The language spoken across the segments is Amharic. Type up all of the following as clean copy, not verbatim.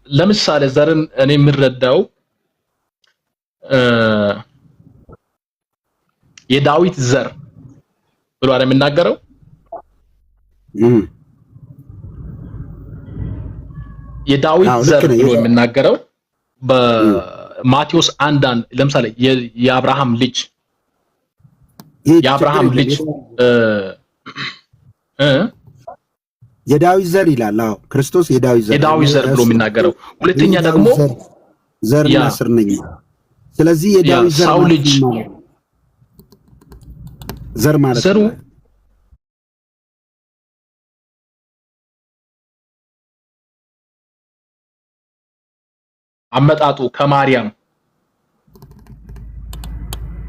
ለምሳሌ ዘርን እኔ የምረዳው የዳዊት ዘር ብሎ አለ የሚናገረው የዳዊት ዘር ብሎ የሚናገረው በማቴዎስ 1:1 ለምሳሌ የአብርሃም ልጅ የዳዊት ዘር ይላል። አዎ ክርስቶስ የዳዊት ዘር ብሎ የሚናገረው ሁለተኛ ደግሞ ዘርና ስር ነኝ። ስለዚህ የዳዊት ዘር ሰው ልጅ ዘር ማለት ዘሩ አመጣጡ ከማርያም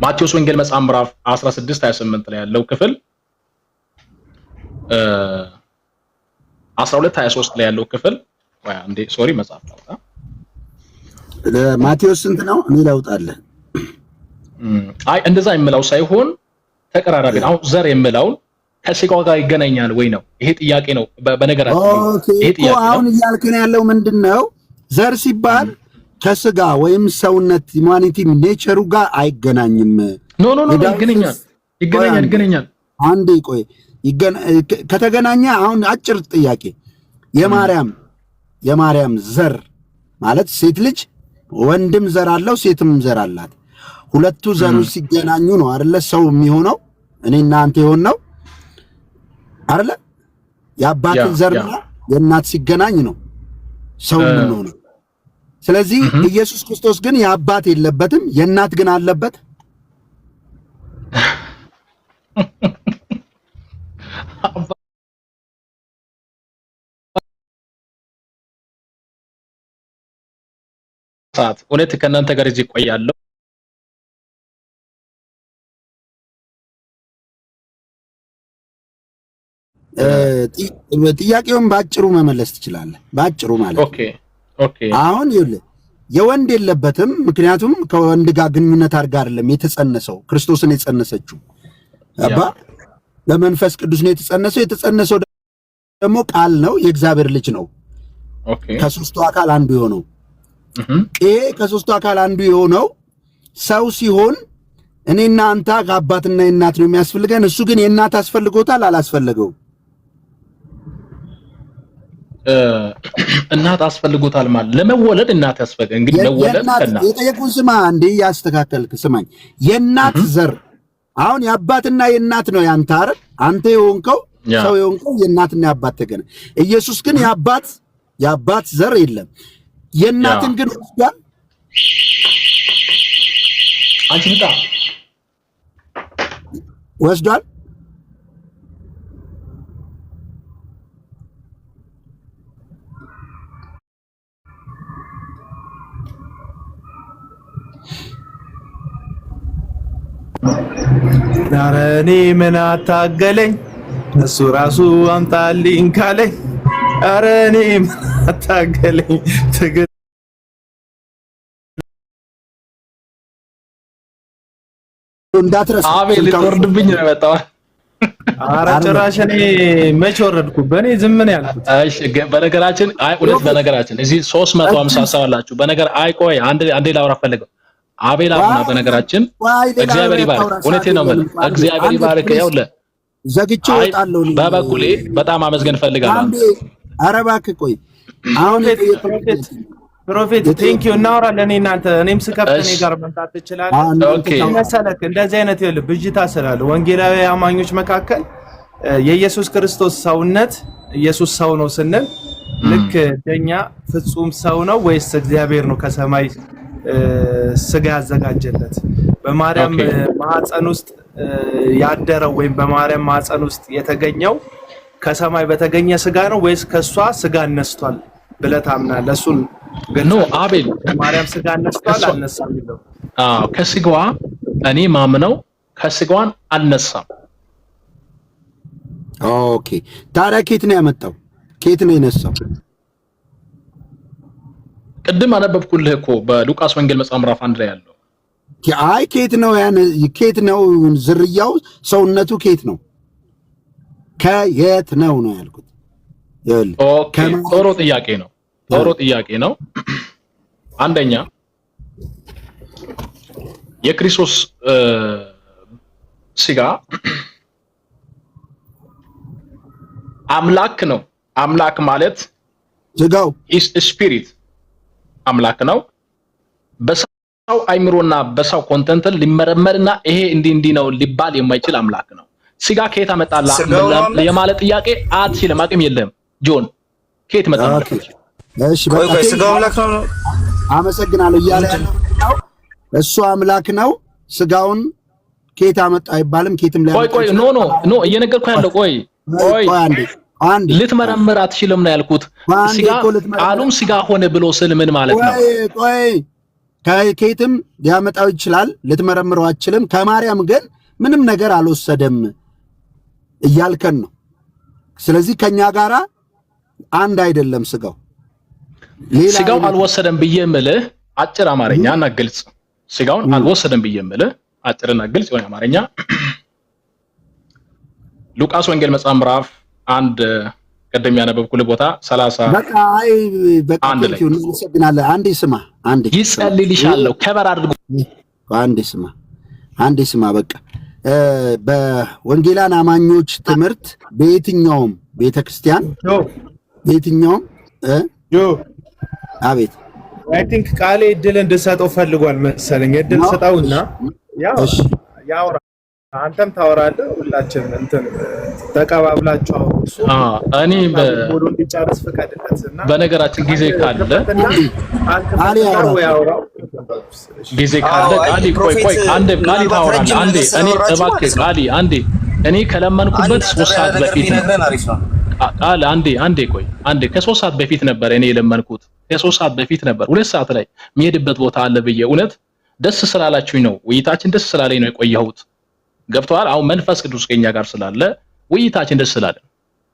ማቴዎስ ወንጌል መጽሐፍ ምዕራፍ 16:28 ላይ ያለው ክፍል 12:23 ላይ ያለው ክፍል ወይ አንዴ ሶሪ መጽሐፍ ታውቃ ማቴዎስ ስንት ነው? እኔ ላውጣለህ። አይ እንደዛ የምላው ሳይሆን ተቀራራቢ ነው። አሁን ዘር የምላው ከስጋው ጋር ይገናኛል ወይ ነው? ይሄ ጥያቄ ነው። በነገራችን ይሄ ጥያቄ ነው። አሁን እያልከን ያለው ምንድነው? ዘር ሲባል ከስጋ ወይም ሰውነት ሁማኒቲ ኔቸሩ ጋር አይገናኝም። ኖ ይገናኛል። አንዴ ቆይ ከተገናኘ አሁን አጭር ጥያቄ የማርያም ዘር ማለት ሴት ልጅ ወንድም ዘር አለው ሴትም ዘር አላት። ሁለቱ ዘሮች ሲገናኙ ነው አይደለ ሰው የሚሆነው። እኔና አንተ የሆነው አይደለ? የአባት ዘርና የእናት ሲገናኝ ነው ሰው የምንሆነው። ስለዚህ ኢየሱስ ክርስቶስ ግን የአባት የለበትም የእናት ግን አለበት። ሰዓት እውነት ከእናንተ ጋር እዚህ ቆያለሁ። ጥያቄውን ባጭሩ መመለስ ትችላለህ። ባጭሩ ማለት ኦኬ አሁን ይኸውልህ የወንድ የለበትም ምክንያቱም ከወንድ ጋር ግንኙነት አድርጋ አይደለም የተጸነሰው። ክርስቶስን የጸነሰችው አባ በመንፈስ ቅዱስ ነው የተጸነሰው ደግሞ ቃል ነው የእግዚአብሔር ልጅ ነው። ከሶስቱ አካል አንዱ የሆነው ይሄ ከሶስቱ አካል አንዱ የሆነው ሰው ሲሆን እኔና አንተ ከአባትና የእናት ነው የሚያስፈልገን። እሱ ግን የእናት አስፈልጎታል አላስፈልገውም? እናት አስፈልጎታል ማለት ለመወለድ እናት ያስፈልጋል። እንግዲህ መወለድ ከእናት የጠየቁን ስማ እንዴ ያስተካከልክ ስማኝ። የእናት ዘር አሁን የአባትና የእናት ነው ያንተ አይደል? አንተ የሆንከው ሰው የሆንከው የእናትና የአባት ተገነ። ኢየሱስ ግን የአባት ዘር የለም። የእናትን ግን ወስዷል። አንቺ ብቻ ወስዷል። ኧረ እኔ ምን አታገለኝ እሱ ራሱ አምጣልኝ ካለኝ ኧረ እኔ ምን አታገለኝ እንዳትረሳ። አቤል ልትወርድብኝ ነው የመጣው። ኧረ ጭራሽ እኔ መች ወረድኩ? በእኔ ዝም ነው ያልኩት። እሺ በነገራችን በነገራችን እዚህ 350 ሰው አላችሁ። ቆይ አንዴ ላውራ ፈልገው አቤል አብና በነገራችን እግዚአብሔር ይባርክ። እውነቴን ነው የምልህ እግዚአብሔር ይባርክ። ይኸውልህ ዘግቼ እወጣለሁ። በበኩሌ በጣም አመስገን ፈልጋለሁ። ኧረ እባክህ ቆይ አሁን ፕሮፌት ቴንክ ዩ እናወራለን። እናንተ እኔም ስከፍት እኔ ጋር መምጣት ትችላለህ። ኦኬ መሰለክ እንደዚህ አይነት ይኸውልህ ብዥታ ስላለ ወንጌላዊ አማኞች መካከል የኢየሱስ ክርስቶስ ሰውነት ኢየሱስ ሰው ነው ስንል ልክ እንደኛ ፍጹም ሰው ነው ወይስ እግዚአብሔር ነው ከሰማይ ስጋ ያዘጋጀለት በማርያም ማህፀን ውስጥ ያደረው ወይም በማርያም ማህፀን ውስጥ የተገኘው ከሰማይ በተገኘ ስጋ ነው ወይስ ከሷ ስጋ ነስቷል ብለህ ታምናለህ? እሱን ኖ አቤል ማርያም ስጋ ነስቷል አልነሳም ይለው? አዎ ከስጋዋ እኔ ማምነው ከስጋዋን አልነሳም። ኦኬ ታዲያ ከየት ነው ያመጣው? ከየት ነው የነሳው? ቅድም አነበብኩልህ እኮ በሉቃስ ወንጌል መጽሐፍ ምዕራፍ 1 ላይ ያለው። አይ ከየት ነው ዝርያው ሰውነቱ ከየት ነው? ከየት ነው ያልኩት። ኦኬ ጥሩ ጥያቄ ነው። ጥሩ ጥያቄ ነው። አንደኛ የክርስቶስ ስጋ አምላክ ነው። አምላክ ማለት ስጋው ስፒሪት አምላክ ነው። በሰው አይምሮና በሰው ኮንተንት ሊመረመርና ይሄ እንዲህ ነው ሊባል የማይችል አምላክ ነው። ስጋ ከየት አመጣላ የማለት ጥያቄ አትችልም። አቅም የለም ጆን ከየት መጣ? እሺ በቃ ስጋው አምላክ ነው። አመሰግናለሁ እያለ ያለው እሱ አምላክ ነው። ስጋውን ከየት አመጣ አይባልም። ከየትም ላይ ቆይ ኖ እየነገርኩ ያለው ቆይ አንድ ልትመረምር አትችልም ነው ያልኩት። ስጋ ቃሉም ስጋ ሆነ ብሎ ስል ምን ማለት ነው? ቆይ ከየትም ሊያመጣው ይችላል። ልትመረምረው አትችልም። ከማርያም ግን ምንም ነገር አልወሰደም እያልከን ነው። ስለዚህ ከኛ ጋራ አንድ አይደለም ስጋው። ስጋው አልወሰደም ብዬ የምልህ አጭር አማርኛና ግልጽ ስጋውን አልወሰደም ብዬ የምልህ አጭርና ግልጽ የሆነ አማርኛ ሉቃስ ወንጌል መጽሐፍ ምዕራፍ 1 ቀደም ያነበብኩልህ ቦታ 30 በቃ እንሰግናለን። አንዴ ስማ ይጸልይልሻለሁ ከበር አድርጎ አንዴ ስማ በቃ በወንጌላን አማኞች ትምህርት በየትኛውም ቤተክርስቲያን በየትኛውም አቤት አይ ቲንክ ቃሌ እድል እንድሰጠው ፈልጓል መሰለኝ። እድል ሰጣውና ያውራ አንተም ታወራለህ። ሁላችን እንትን ተቀባብላችሁ እኔ ቦሎ እንዲጨርስ ፍቀድለትና በነገራችን ጊዜ ካለ ጊዜ ካለ ቃሊ ቆይ አንዴ ቃሊ ታወራለህ። አንዴ እኔ እባክህ ቃሊ እኔ ከለመንኩበት 3 ሰዓት በፊት ቃል አንዴ ቆይ ከ3 ሰዓት በፊት ነበር እኔ የለመንኩት። ከ3 ሰዓት በፊት ነበር 2 ሰዓት ላይ የሚሄድበት ቦታ አለ ብዬ እውነት ደስ ስላላችሁኝ ነው። ውይይታችን ደስ ስላለኝ ነው የቆየሁት። ገብቷል። አሁን መንፈስ ቅዱስ ከኛ ጋር ስላለ ውይይታችን ደስ ስላለ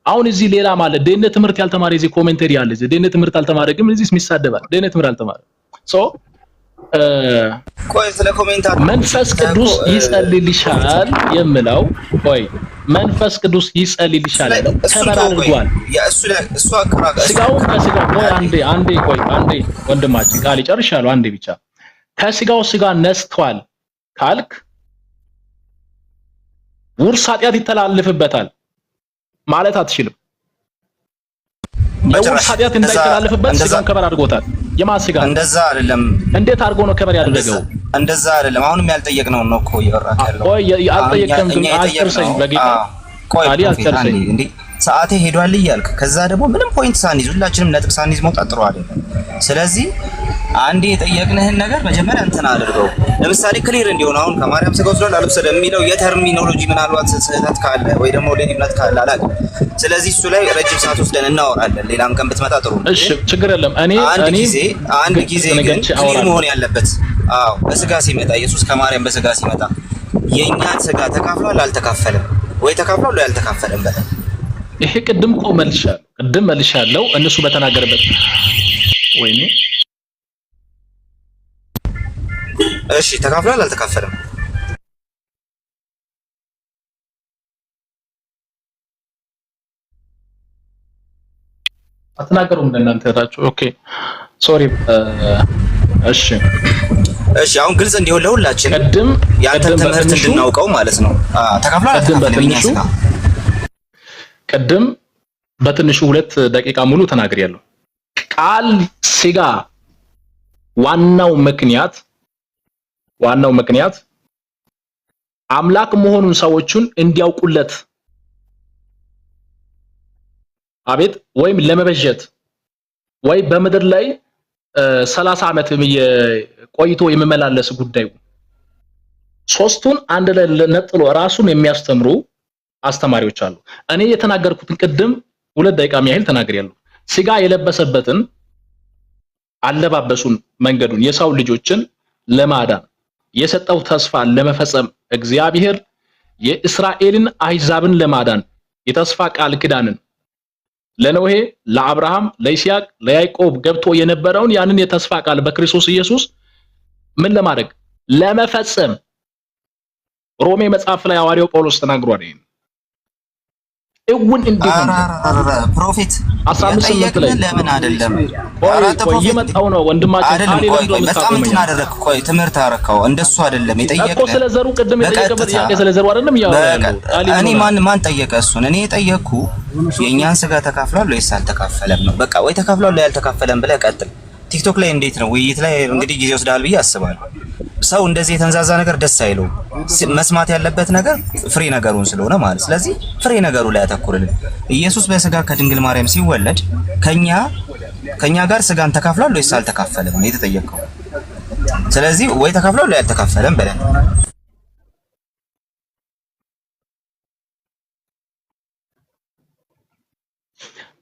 አሁን እዚህ ሌላ ማለት ደህንነት ትምህርት ያልተማረ እዚህ ኮሜንተሪ ያለ እዚህ ደህንነት ትምህርት አልተማረ ግን እዚህ የሚሳደባል ደህንነት ትምህርት አልተማረ ቆይ ስለ ኮሜንታር መንፈስ ቅዱስ ይጸልይልሻል የምለው ቆይ መንፈስ ቅዱስ ይጸልይልሻል ከበር አድርጓል። እሱ አቀራቀ ስጋው ከስጋው ቆይ አንዴ ወንድማችን ቃል ይጨርሻለሁ። አንዴ ብቻ ከስጋው ስጋ ነስቷል ካልክ ውርስ ኃጢአት ይተላለፍበታል ማለት አትችልም። የውርስ ኃጢአት እንዳይተላለፍበት ስጋውን ከበር አድርጎታል። የማን ስጋ? እንደዛ አይደለም። እንዴት አድርጎ ነው ከበር ያደረገው? እንደዛ አይደለም። አሁንም ያልጠየቅነው ነው እኮ እየበራክ ያለው። ቆይ አልጠየቅም ግን አልጨርሰኝ በጌታ ቃሊ አልጨርሰኝ እንዴ ሰዓቴ ሄዷል እያልክ ከዛ ደግሞ ምንም ፖይንት ሳንይዝ ሁላችንም ነጥብ ሳንይዝ መውጣት ጥሩ አይደለም። ስለዚህ አንዴ የጠየቅንህን ነገር መጀመሪያ እንትን አድርገው። ለምሳሌ ክሊር እንዲሆን አሁን ከማርያም ስጋ ወስዷል አልወሰደም የሚለው የተርሚኖሎጂ ምናልባት ስህተት ካለ ወይ ደግሞ ሌሊነት ካለ አላውቅም። ስለዚህ እሱ ላይ ረጅም ሰዓት ወስደን እናወራለን። ሌላም ቀን ብትመጣ ጥሩ ነው። እሺ ችግር የለም። አንድ ጊዜ ግን ክሊር መሆን ያለበት በስጋ ሲመጣ ኢየሱስ ከማርያም በስጋ ሲመጣ የእኛን ስጋ ተካፍሏል አልተካፈለም ወይ ተካፍሏል ወይ አልተካፈለም በለ ይሄ ቅድም መልሻለሁ እነሱ በተናገረበት ወይኔ እሺ ተካፍሏል አልተካፈለም? አትናገሩም ለእናንተ ታችሁ። ኦኬ ሶሪ። እሺ አሁን ግልጽ እንዲሆን ለሁላችን ያንተን ትምህርት እንድናውቀው ማለት ነው። ተካፍሏል አልተካፈለም? ቅድም በትንሹ 2 ደቂቃ ሙሉ ተናግሬያለሁ። ቃል ስጋ ዋናው ምክንያት አምላክ መሆኑን ሰዎችን እንዲያውቁለት አቤት ወይም ለመበጀት ወይ በምድር ላይ 30 ዓመት ቆይቶ የሚመላለስ ጉዳዩ ሶስቱን አንድ ላይ ነጥሎ ራሱን የሚያስተምሩ አስተማሪዎች አሉ። እኔ የተናገርኩትን ቅድም 2 ደቂቃ ያህል ተናግሬያለሁ። ስጋ የለበሰበትን አለባበሱን መንገዱን የሰው ልጆችን ለማዳን የሰጠው ተስፋ ለመፈጸም እግዚአብሔር የእስራኤልን አሕዛብን ለማዳን የተስፋ ቃል ኪዳንን ለኖሄ፣ ለአብርሃም፣ ለይስሐቅ፣ ለያዕቆብ ገብቶ የነበረውን ያንን የተስፋ ቃል በክርስቶስ ኢየሱስ ምን ለማድረግ ለመፈጸም ሮሜ መጽሐፍ ላይ ሐዋርያው ጳውሎስ ተናግሯል። እውን እንዲሆን ፕሮፌት 15 ላይ ለምን አይደለም ቆይ የመጣው ነው ወንድማችን በጣም እንትን አደረክ። ቆይ ትምህርት አረካው እንደሱ አይደለም የጠየቀው እኮ ስለ ዘሩ ቅድም የጠየቀበት ጥያቄ ስለ ዘሩ አይደለም ያለው። እኔ ማን ጠየቀ እሱን? እኔ የጠየቅኩ የኛን ስጋ ተካፍሏል ወይስ አልተካፈለም ነው። በቃ ወይ ተካፍሏል ወይ አልተካፈለም ብለህ ቀጥል። ቲክቶክ ላይ እንዴት ነው ውይይት ላይ እንግዲህ ጊዜ ወስዳል ብዬ አስባለሁ። ሰው እንደዚህ የተንዛዛ ነገር ደስ አይለውም። መስማት ያለበት ነገር ፍሬ ነገሩን ስለሆነ ማለት። ስለዚህ ፍሬ ነገሩ ላይ ያተኩርልን። ኢየሱስ በስጋ ከድንግል ማርያም ሲወለድ ከኛ ጋር ስጋን ተካፍሏል ወይስ አልተካፈለም ነው የተጠየቀው። ስለዚህ ወይ ተካፍሏል ወይ አልተካፈለም በለን።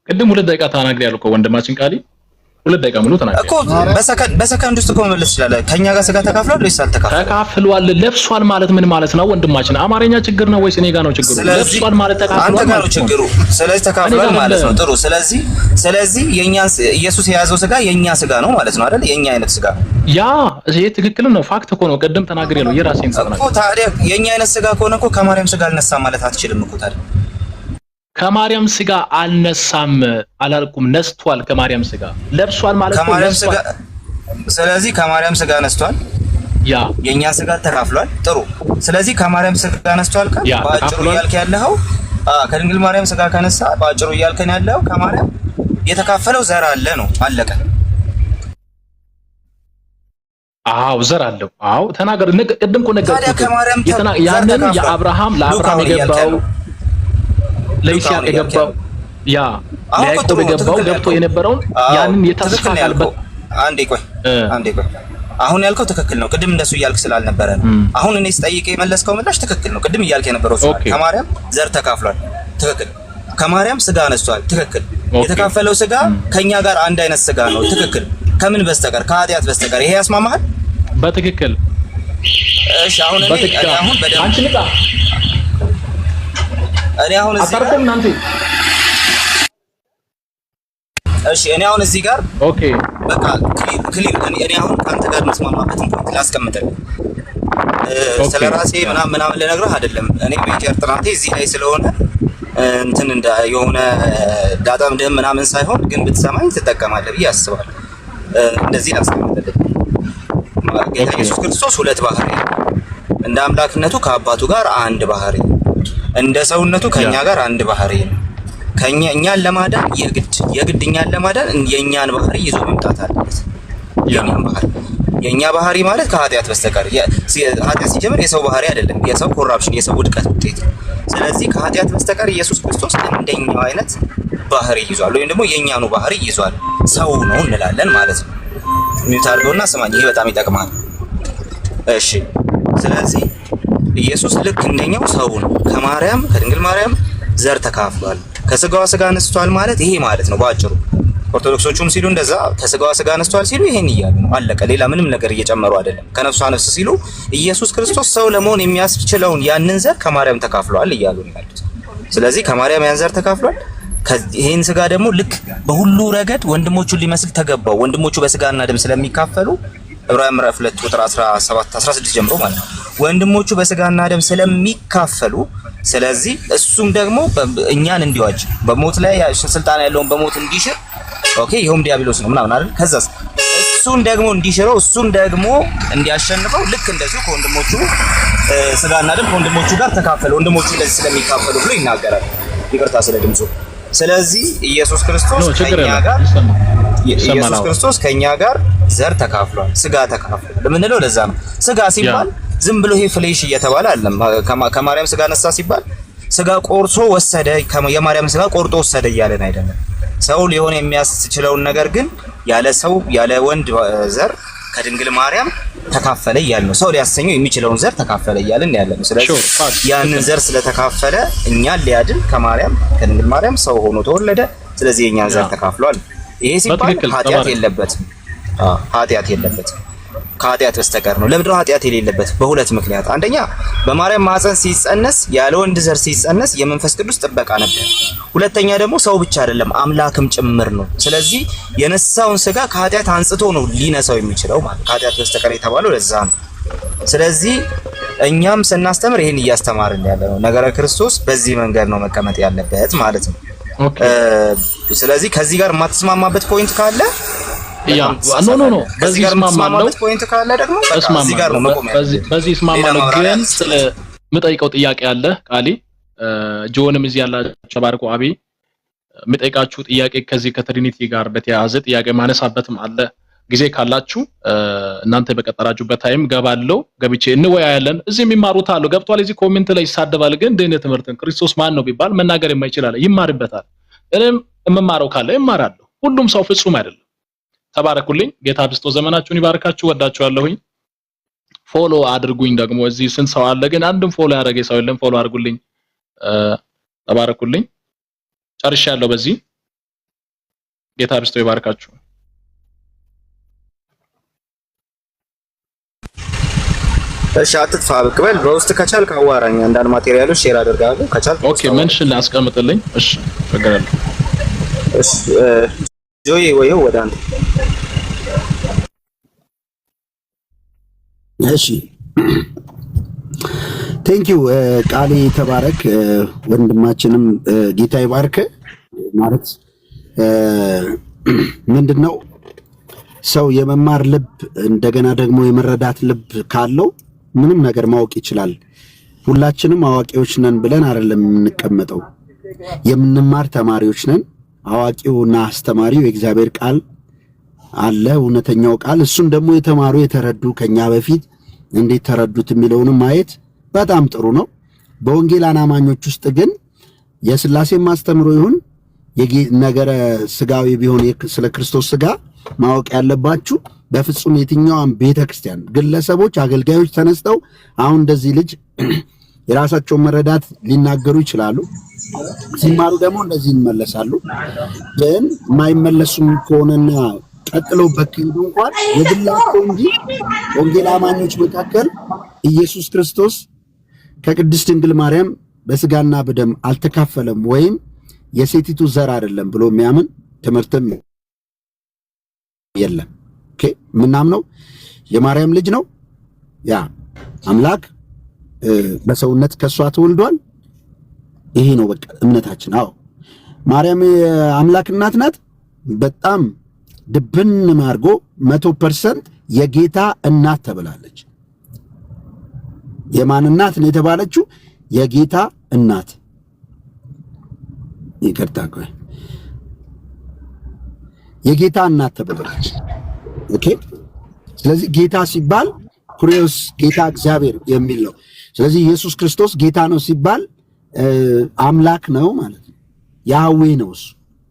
ቅድም 2 ደቂቃ ተናግሬያለሁ እኮ ወንድማችን ቃሊ 2 ደቂቃ ሙሉ ተናገረ እኮ በሰከንድ ውስጥ እኮ መመለስ ይችላል። ከኛ ጋር ስጋ ተካፍሏል ወይስ አልተካፈለም? ተካፍሏል ለብሷል ማለት ምን ማለት ነው ወንድማችን? አማርኛ ችግር ነው ወይስ እኔ ጋር ነው ችግሩ? ለብሷል ማለት ተካፍሏል አንተ ጋር ነው ችግሩ። ስለዚህ ተካፍሏል ማለት ነው። ጥሩ። ስለዚህ የኛ ኢየሱስ የያዘው ስጋ የኛ ስጋ ነው ማለት ነው አይደል? የኛ አይነት ስጋ ያ ይሄ ትክክል ነው። ፋክት እኮ ነው። ቅድም ተናግሬያለሁ የራሴን ተናግሬ እኮ። ታዲያ የኛ አይነት ስጋ ከሆነ እኮ ከማርያም ስጋ አልነሳ ማለት አትችልም እኮ ታዲያ። ከማርያም ስጋ አልነሳም አላልኩም፣ ነስቷል። ከማርያም ስጋ ለብሷል ማለት ነው። ከማርያም ስጋ ስለዚህ ከማርያም ስጋ ነስቷል። ያ የኛ ስጋ ተካፍሏል። ጥሩ። ስለዚህ ከማርያም ስጋ ነስቷል ካል ባጭሩ እያልክ ያለኸው ከድንግል ማርያም ስጋ ከነሳ ባጭሩ እያልከን ያለው ከማርያም የተካፈለው ዘር አለ ነው። አለቀ። አዎ ዘር አለው። አዎ ተናገር። ቅድም እኮ ነገርኩህ። ያንን ለአብርሃም የገባው ለይስሐቅ የገባው ያ ለያዕቆብ የገባው ገብቶ የነበረውን ያንን የተስፋ ቃልበት አንዴ ቆይ አሁን ያልከው ትክክል ነው። ቅድም እንደሱ እያልክ ስላልነበረ ነው። አሁን እኔ ስጠይቅ የመለስከው ምላሽ ትክክል ነው። ቅድም እያልክ የነበረው ከማርያም ዘር ተካፍሏል። ትክክል። ከማርያም ስጋ ነስቷል። ትክክል። የተካፈለው ስጋ ከኛ ጋር አንድ አይነት ስጋ ነው። ትክክል። ከምን በስተቀር ከኃጢአት በስተቀር ይሄ ያስማማሃል? በትክክል። እሺ አሁን በደምብ አንቺ ልጣ እኔ አሁን እዚህ ጋር ኦኬ በቃ ክሊር እኔ አሁን ካንተ ጋር መስማማበትን ፖይንት ላስቀምጥልህ። ስለራሴ ምናምን ልነግርህ አይደለም። እኔ ሜጀር ጥናቴ እዚህ ላይ ስለሆነ እንትን እንደ የሆነ ዳጣም ደም ምናምን ሳይሆን ግን ብትሰማኝ ትጠቀማለህ ብዬ አስባለሁ። እንደዚህ ላስቀምጥልህ። ጌታ ኢየሱስ ክርስቶስ 2 ባህሪ እንደ አምላክነቱ ከአባቱ ጋር አንድ ባህሪ እንደ ሰውነቱ ከኛ ጋር አንድ ባህሪ ነው። እኛን ለማዳን የግድ እኛን ለማዳን የኛን ባህሪ ይዞ መምጣት አለበት። የኛ ባህሪ ማለት ከኃጢአት በስተቀር ኃጢአት ሲጀምር የሰው ባህሪ አይደለም። የሰው ኮራፕሽን የሰው ውድቀት ውጤት። ስለዚህ ከኃጢአት በስተቀር ኢየሱስ ክርስቶስ እንደኛው አይነት ባህሪ ይዟል፣ ወይም ደግሞ የኛኑ ባህሪ ይዟል። ሰው ነው እንላለን ማለት ነው። ሚውት አድርገውና ስማኝ፣ ይሄ በጣም ይጠቅማል። እሺ ስለዚህ ኢየሱስ ልክ እንደኛው ሰው ነው። ከድንግል ማርያም ዘር ተካፍሏል። ከስጋዋ ስጋ ነስቷል ማለት ይሄ ማለት ነው ባጭሩ። ኦርቶዶክሶቹም ሲሉ እንደዛ ከስጋዋ ስጋ ነስቷል ሲሉ ይሄን እያሉ ነው። አለቀ። ሌላ ምንም ነገር እየጨመሩ አይደለም። ከነፍሷ ነፍስ ሲሉ ኢየሱስ ክርስቶስ ሰው ለመሆን የሚያስችለውን ያንን ዘር ከማርያም ተካፍሏል እያሉ ነው ያሉት። ስለዚህ ከማርያም ያን ዘር ተካፍሏል። ይሄን ስጋ ደግሞ ልክ በሁሉ ረገድ ወንድሞቹን ሊመስል ተገባው። ወንድሞቹ በስጋና ደም ስለሚካፈሉ ዕብራውያን ምዕራፍ 2 ቁጥር 16 ጀምሮ ማለት ነው። ወንድሞቹ በስጋና ደም ስለሚካፈሉ ስለዚህ እሱም ደግሞ እኛን እንዲዋጅ በሞት ላይ ስልጣን ያለውን በሞት እንዲሽር ኦኬ ይሁም ዲያብሎስ ነው ምናምን አይደል? ከዛስ እሱን ደግሞ እንዲሽረው እሱን ደግሞ እንዲያሸንፈው ልክ እንደዚሁ ከወንድሞቹ ስጋና ደም ከወንድሞቹ ጋር ተካፈለ። ወንድሞቹ እንደዚህ ስለሚካፈሉ ብሎ ይናገራል። ይቅርታ ስለ ድምፁ። ስለዚህ ኢየሱስ ክርስቶስ ከኛ ጋር ዘር ተካፍሏል፣ ስጋ ተካፍሏል ለምንለው ለዛ ነው። ስጋ ሲባል ዝም ብሎ ይሄ ፍሌሽ እየተባለ አይደለም። ከማርያም ስጋ ነሳ ሲባል ስጋ ቆርሶ ወሰደ፣ የማርያም ስጋ ቆርጦ ወሰደ እያለን አይደለም። ሰው ሊሆን የሚያስችለውን ነገር ግን ያለ ወንድ ዘር ከድንግል ማርያም ተካፈለ እያልን ነው። ሰው ሊያሰኘው የሚችለውን ዘር ተካፈለ እያልን ያለን። ስለዚህ ያንን ዘር ስለተካፈለ እኛን ሊያድን ከድንግል ማርያም ሰው ሆኖ ተወለደ። ስለዚህ የኛን ዘር ተካፍሏል። ይሄ ሲባል ኃጢአት የለበትም። ከኃጢአት በስተቀር ነው። ለምንድነው ኃጢአት የሌለበት? በሁለት ምክንያት። አንደኛ በማርያም ማህፀን ሲጸነስ ያለ ወንድ ዘር ሲጸነስ የመንፈስ ቅዱስ ጥበቃ ነበር። ሁለተኛ ደግሞ ሰው ብቻ አይደለም አምላክም ጭምር ነው። ስለዚህ የነሳውን ስጋ ከኃጢአት አንጽቶ ነው ሊነሳው የሚችለው ማለት ከኃጢአት በስተቀር የተባለው ለዛ ነው። ስለዚህ እኛም ስናስተምር ይሄን እያስተማርን ያለነው ነገረ ክርስቶስ በዚህ መንገድ ነው መቀመጥ ያለበት ማለት ነው። ስለዚህ ከዚህ ጋር የማትስማማበት ፖይንት ካለ ኖ በዚህ እስማማለሁ። ፖይንት ካለ ደግሞ እዚህ ጋር ነው መቆም ያለበት። በዚህ እስማማለሁ። ግን ስለ ምጠይቀው ጥያቄ አለ ቃሊ ጆንም እዚህ ያላችሁ ባርኮ አቢ ምጠይቃችሁ ጥያቄ ከዚህ ከትሪኒቲ ጋር በተያያዘ ጥያቄ ማነሳበትም አለ። ጊዜ ካላችሁ እናንተ በቀጠራችሁበት ታይም ገባለው ገብቼ እንወያያለን። እዚህ የሚማሩት አሉ ገብቷል። እዚህ ኮሜንት ላይ ይሳደባል። ግን እንደነ ትምህርትን ክርስቶስ ማን ነው ቢባል መናገር የማይችል አለ ይማርበታል። እኔም እመማረው ካለ እማራለሁ። ሁሉም ሰው ፍጹም አይደለም። ተባረኩልኝ። ጌታ ብስቶ ዘመናችሁን ይባርካችሁ። ወዳችኋለሁኝ። ፎሎ አድርጉኝ። ደግሞ እዚህ ስንት ሰው አለ ግን አንድም ፎሎ ያደረገ ሰው የለም። ፎሎ አድርጉልኝ። ተባረኩልኝ። ጨርሻለሁ። በዚህ ጌታ ብስቶ ይባርካችሁ። እሺ አትጥፋ በቅበል በውስጥ ከቻልክ አዋራኝ። አንዳንድ ማቴሪያሎች ሼር አደርጋለሁ ከቻልክ። ኦኬ ሜንሽን ላስቀምጥልኝ። እሺ ፈቀራለሁ። እሺ ጆይ ወይው ወደ አንተ። እሺ ቴንክ ዩ ቃሊ ተባረክ። ወንድማችንም ጌታ ይባርክ። ማለት ምንድነው ሰው የመማር ልብ እንደገና ደግሞ የመረዳት ልብ ካለው ምንም ነገር ማወቅ ይችላል። ሁላችንም አዋቂዎች ነን ብለን አይደለም የምንቀመጠው፣ የምንማር ተማሪዎች ነን። አዋቂውና አስተማሪው የእግዚአብሔር ቃል አለ፣ እውነተኛው ቃል። እሱን ደግሞ የተማሩ የተረዱ ከኛ በፊት እንዴት ተረዱት የሚለውንም ማየት በጣም ጥሩ ነው። በወንጌል አማኞች ውስጥ ግን የሥላሴ ማስተምሮ ይሁን ነገረ ስጋዊ ቢሆን ስለ ክርስቶስ ስጋ ማወቅ ያለባችሁ በፍጹም የትኛውም ቤተክርስቲያን ግለሰቦች አገልጋዮች ተነስተው አሁን እንደዚህ ልጅ የራሳቸውን መረዳት ሊናገሩ ይችላሉ። ሲማሩ ደግሞ እንደዚህ ይመለሳሉ። ግን የማይመለሱም ከሆነና ቀጥለው በክንዱ እንኳን የግላቸው እንጂ ወንጌል አማኞች መካከል ኢየሱስ ክርስቶስ ከቅድስት ድንግል ማርያም በስጋና በደም አልተካፈለም ወይም የሴቲቱ ዘር አይደለም ብሎ የሚያምን ትምህርትም የለም። ኦኬ ምናምነው የማርያም ልጅ ነው። ያ አምላክ በሰውነት ከሷ ተወልዷል። ይሄ ነው በቃ እምነታችን። አዎ ማርያም የአምላክ እናት ናት። በጣም ድብን ማርጎ 100% የጌታ እናት ተብላለች። የማን እናት ነው የተባለችው? የጌታ እናት። ይቅርታ ቆይ የጌታ እናት ተብላለች። ኦኬ ስለዚህ ጌታ ሲባል ኩሪዮስ ጌታ እግዚአብሔር የሚል ነው። ስለዚህ ኢየሱስ ክርስቶስ ጌታ ነው ሲባል አምላክ ነው ማለት ነው። ያህዌ ነው እሱ፣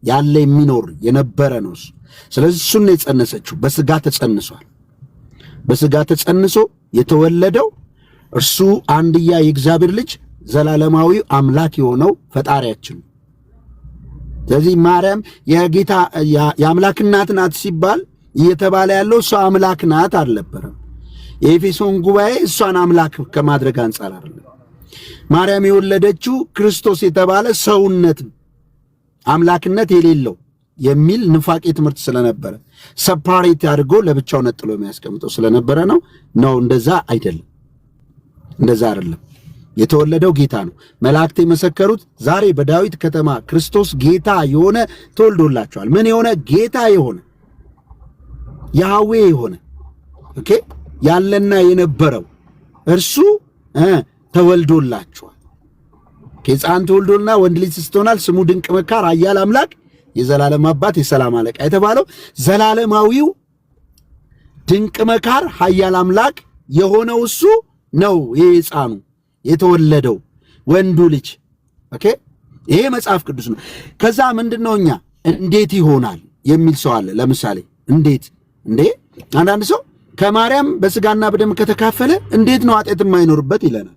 ያለ የሚኖር የነበረ ነው እሱ። ስለዚህ እሱን ነው የጸነሰችው። በስጋ ተጸንሷል። በስጋ ተጸንሶ የተወለደው እርሱ አንድያ የእግዚአብሔር ልጅ ዘላለማዊ አምላክ የሆነው ፈጣሪያችን። ስለዚህ ማርያም የጌታ የአምላክ እናት ናት ሲባል እየተባለ ያለው እሷ አምላክ ናት አልነበረም። የኤፌሶን ጉባኤ እሷን አምላክ ከማድረግ አንጻር አይደለም። ማርያም የወለደችው ክርስቶስ የተባለ ሰውነት አምላክነት የሌለው የሚል ንፋቄ ትምህርት ስለነበረ ሰፓሬት አድርጎ ለብቻው ነጥሎ የሚያስቀምጠው ስለነበረ ነው። እንደዛ አይደለም፣ እንደዛ አይደለም። የተወለደው ጌታ ነው። መላእክት የመሰከሩት ዛሬ በዳዊት ከተማ ክርስቶስ ጌታ የሆነ ተወልዶላቸዋል። ምን የሆነ ጌታ የሆነ ያህዌ የሆነ ኦኬ ያለና የነበረው እርሱ ተወልዶላቸዋል። ከሕፃን ተወልዶልና ወንድ ልጅ ስትሆናል ስሙ ድንቅ መካር፣ ኃያል አምላክ፣ የዘላለም አባት፣ የሰላም አለቃ የተባለው ዘላለማዊው ድንቅ መካር ኃያል አምላክ የሆነው እሱ ነው። ይሄ ሕፃኑ የተወለደው ወንዱ ልጅ ኦኬ ይሄ መጽሐፍ ቅዱስ ነው። ከዛ ምንድነው እኛ እንዴት ይሆናል የሚል ሰው አለ። ለምሳሌ እንዴ አንዳንድ ሰው ከማርያም በስጋና በደም ከተካፈለ እንዴት ነው ኃጢአት የማይኖርበት ይለናል።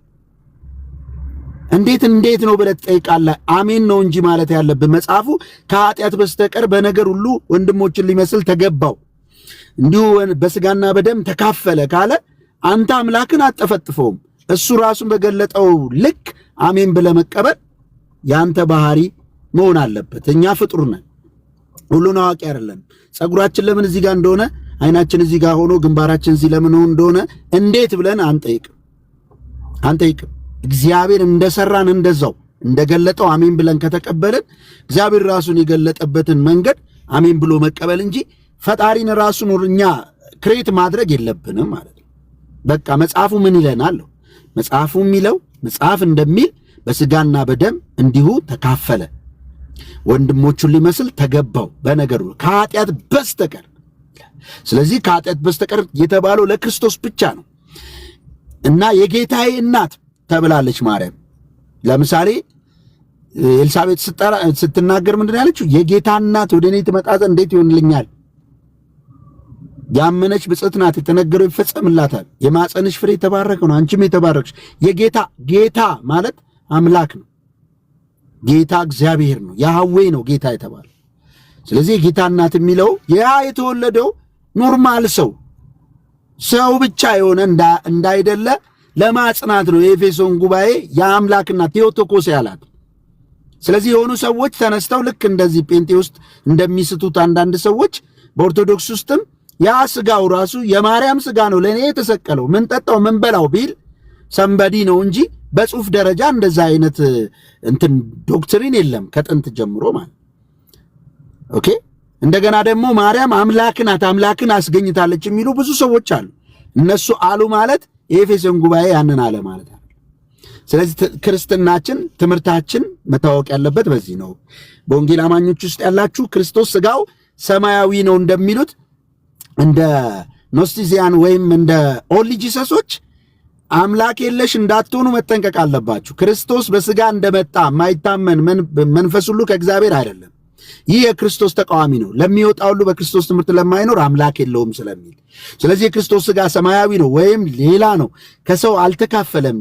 እንዴት ነው ብለህ ትጠይቃለህ። አሜን ነው እንጂ ማለት ያለብህ መጽሐፉ ከኃጢአት በስተቀር በነገር ሁሉ ወንድሞችን ሊመስል ተገባው፣ እንዲሁ በስጋና በደም ተካፈለ ካለ አንተ አምላክን አጠፈጥፈውም። እሱ ራሱን በገለጠው ልክ አሜን ብለህ መቀበል ያንተ ባህሪ መሆን አለበት። እኛ ፍጡር ነን፣ ሁሉን አዋቂ አይደለም። ጸጉራችን ለምን እዚህ ጋር እንደሆነ አይናችን እዚህ ጋር ሆኖ ግንባራችን እዚህ ለምን እንደሆነ እንዴት ብለን አንጠይቅም። አንጠይቅም። እግዚአብሔር እንደሰራን እንደዛው እንደገለጠው አሜን ብለን ከተቀበልን እግዚአብሔር ራሱን የገለጠበትን መንገድ አሜን ብሎ መቀበል እንጂ ፈጣሪን ራሱን እኛ ክሬት ማድረግ የለብንም ማለት ነው። በቃ መጽሐፉ ምን ይለናል? መጽሐፉ የሚለው መጽሐፍ እንደሚል በስጋና በደም እንዲሁ ተካፈለ፣ ወንድሞቹን ሊመስል ተገባው በነገሩ ከኃጢአት በስተቀር። ስለዚህ ከኃጢአት በስተቀር የተባለው ለክርስቶስ ብቻ ነው እና የጌታዬ እናት ተብላለች ማርያም። ለምሳሌ ኤልሳቤጥ ስትናገር ምንድን ያለችው? የጌታ እናት ወደ እኔ ትመጣ ዘንድ እንዴት ይሆንልኛል? ያመነች ብፅዕት ናት፣ የተነገረው ይፈጸምላታል። የማፀንሽ ፍሬ የተባረከ ነው፣ አንቺም የተባረክሽ። የጌታ ጌታ ማለት አምላክ ነው። ጌታ እግዚአብሔር ነው፣ ያህዌ ነው ጌታ የተባለ። ስለዚህ የጌታ እናት የሚለው ያ የተወለደው ኖርማል ሰው ብቻ የሆነ እንዳይደለ ለማጽናት ነው የኤፌሶን ጉባኤ የአምላክ እናት ቴዎቶኮስ ያላት። ስለዚህ የሆኑ ሰዎች ተነስተው ልክ እንደዚህ ጴንጤ ውስጥ እንደሚስቱት አንዳንድ ሰዎች በኦርቶዶክስ ውስጥም ያ ስጋው ራሱ የማርያም ስጋ ነው ለኔ የተሰቀለው ምን ጠጣው ምን በላው ቢል ሰንበዲ ነው እንጂ በጽሁፍ ደረጃ እንደዛ አይነት እንትን ዶክትሪን የለም ከጥንት ጀምሮ ማለት። ኦኬ። እንደገና ደግሞ ማርያም አምላክ ናት፣ አምላክን አስገኝታለች የሚሉ ብዙ ሰዎች አሉ። እነሱ አሉ ማለት የኤፌሶን ጉባኤ ያንን አለ ማለት ነው። ስለዚህ ክርስትናችን ትምህርታችን መታወቅ ያለበት በዚህ ነው። በወንጌል አማኞች ውስጥ ያላችሁ ክርስቶስ ስጋው ሰማያዊ ነው እንደሚሉት እንደ ኖስቲዚያን ወይም እንደ ኦንሊ ጂሰሶች አምላክ የለሽ እንዳትሆኑ መጠንቀቅ አለባችሁ። ክርስቶስ በስጋ እንደመጣ የማይታመን መንፈስ ሁሉ ከእግዚአብሔር አይደለም። ይህ የክርስቶስ ተቃዋሚ ነው። ለሚወጣ ሁሉ በክርስቶስ ትምህርት ለማይኖር አምላክ የለውም ስለሚል፣ ስለዚህ የክርስቶስ ስጋ ሰማያዊ ነው ወይም ሌላ ነው፣ ከሰው አልተካፈለም፣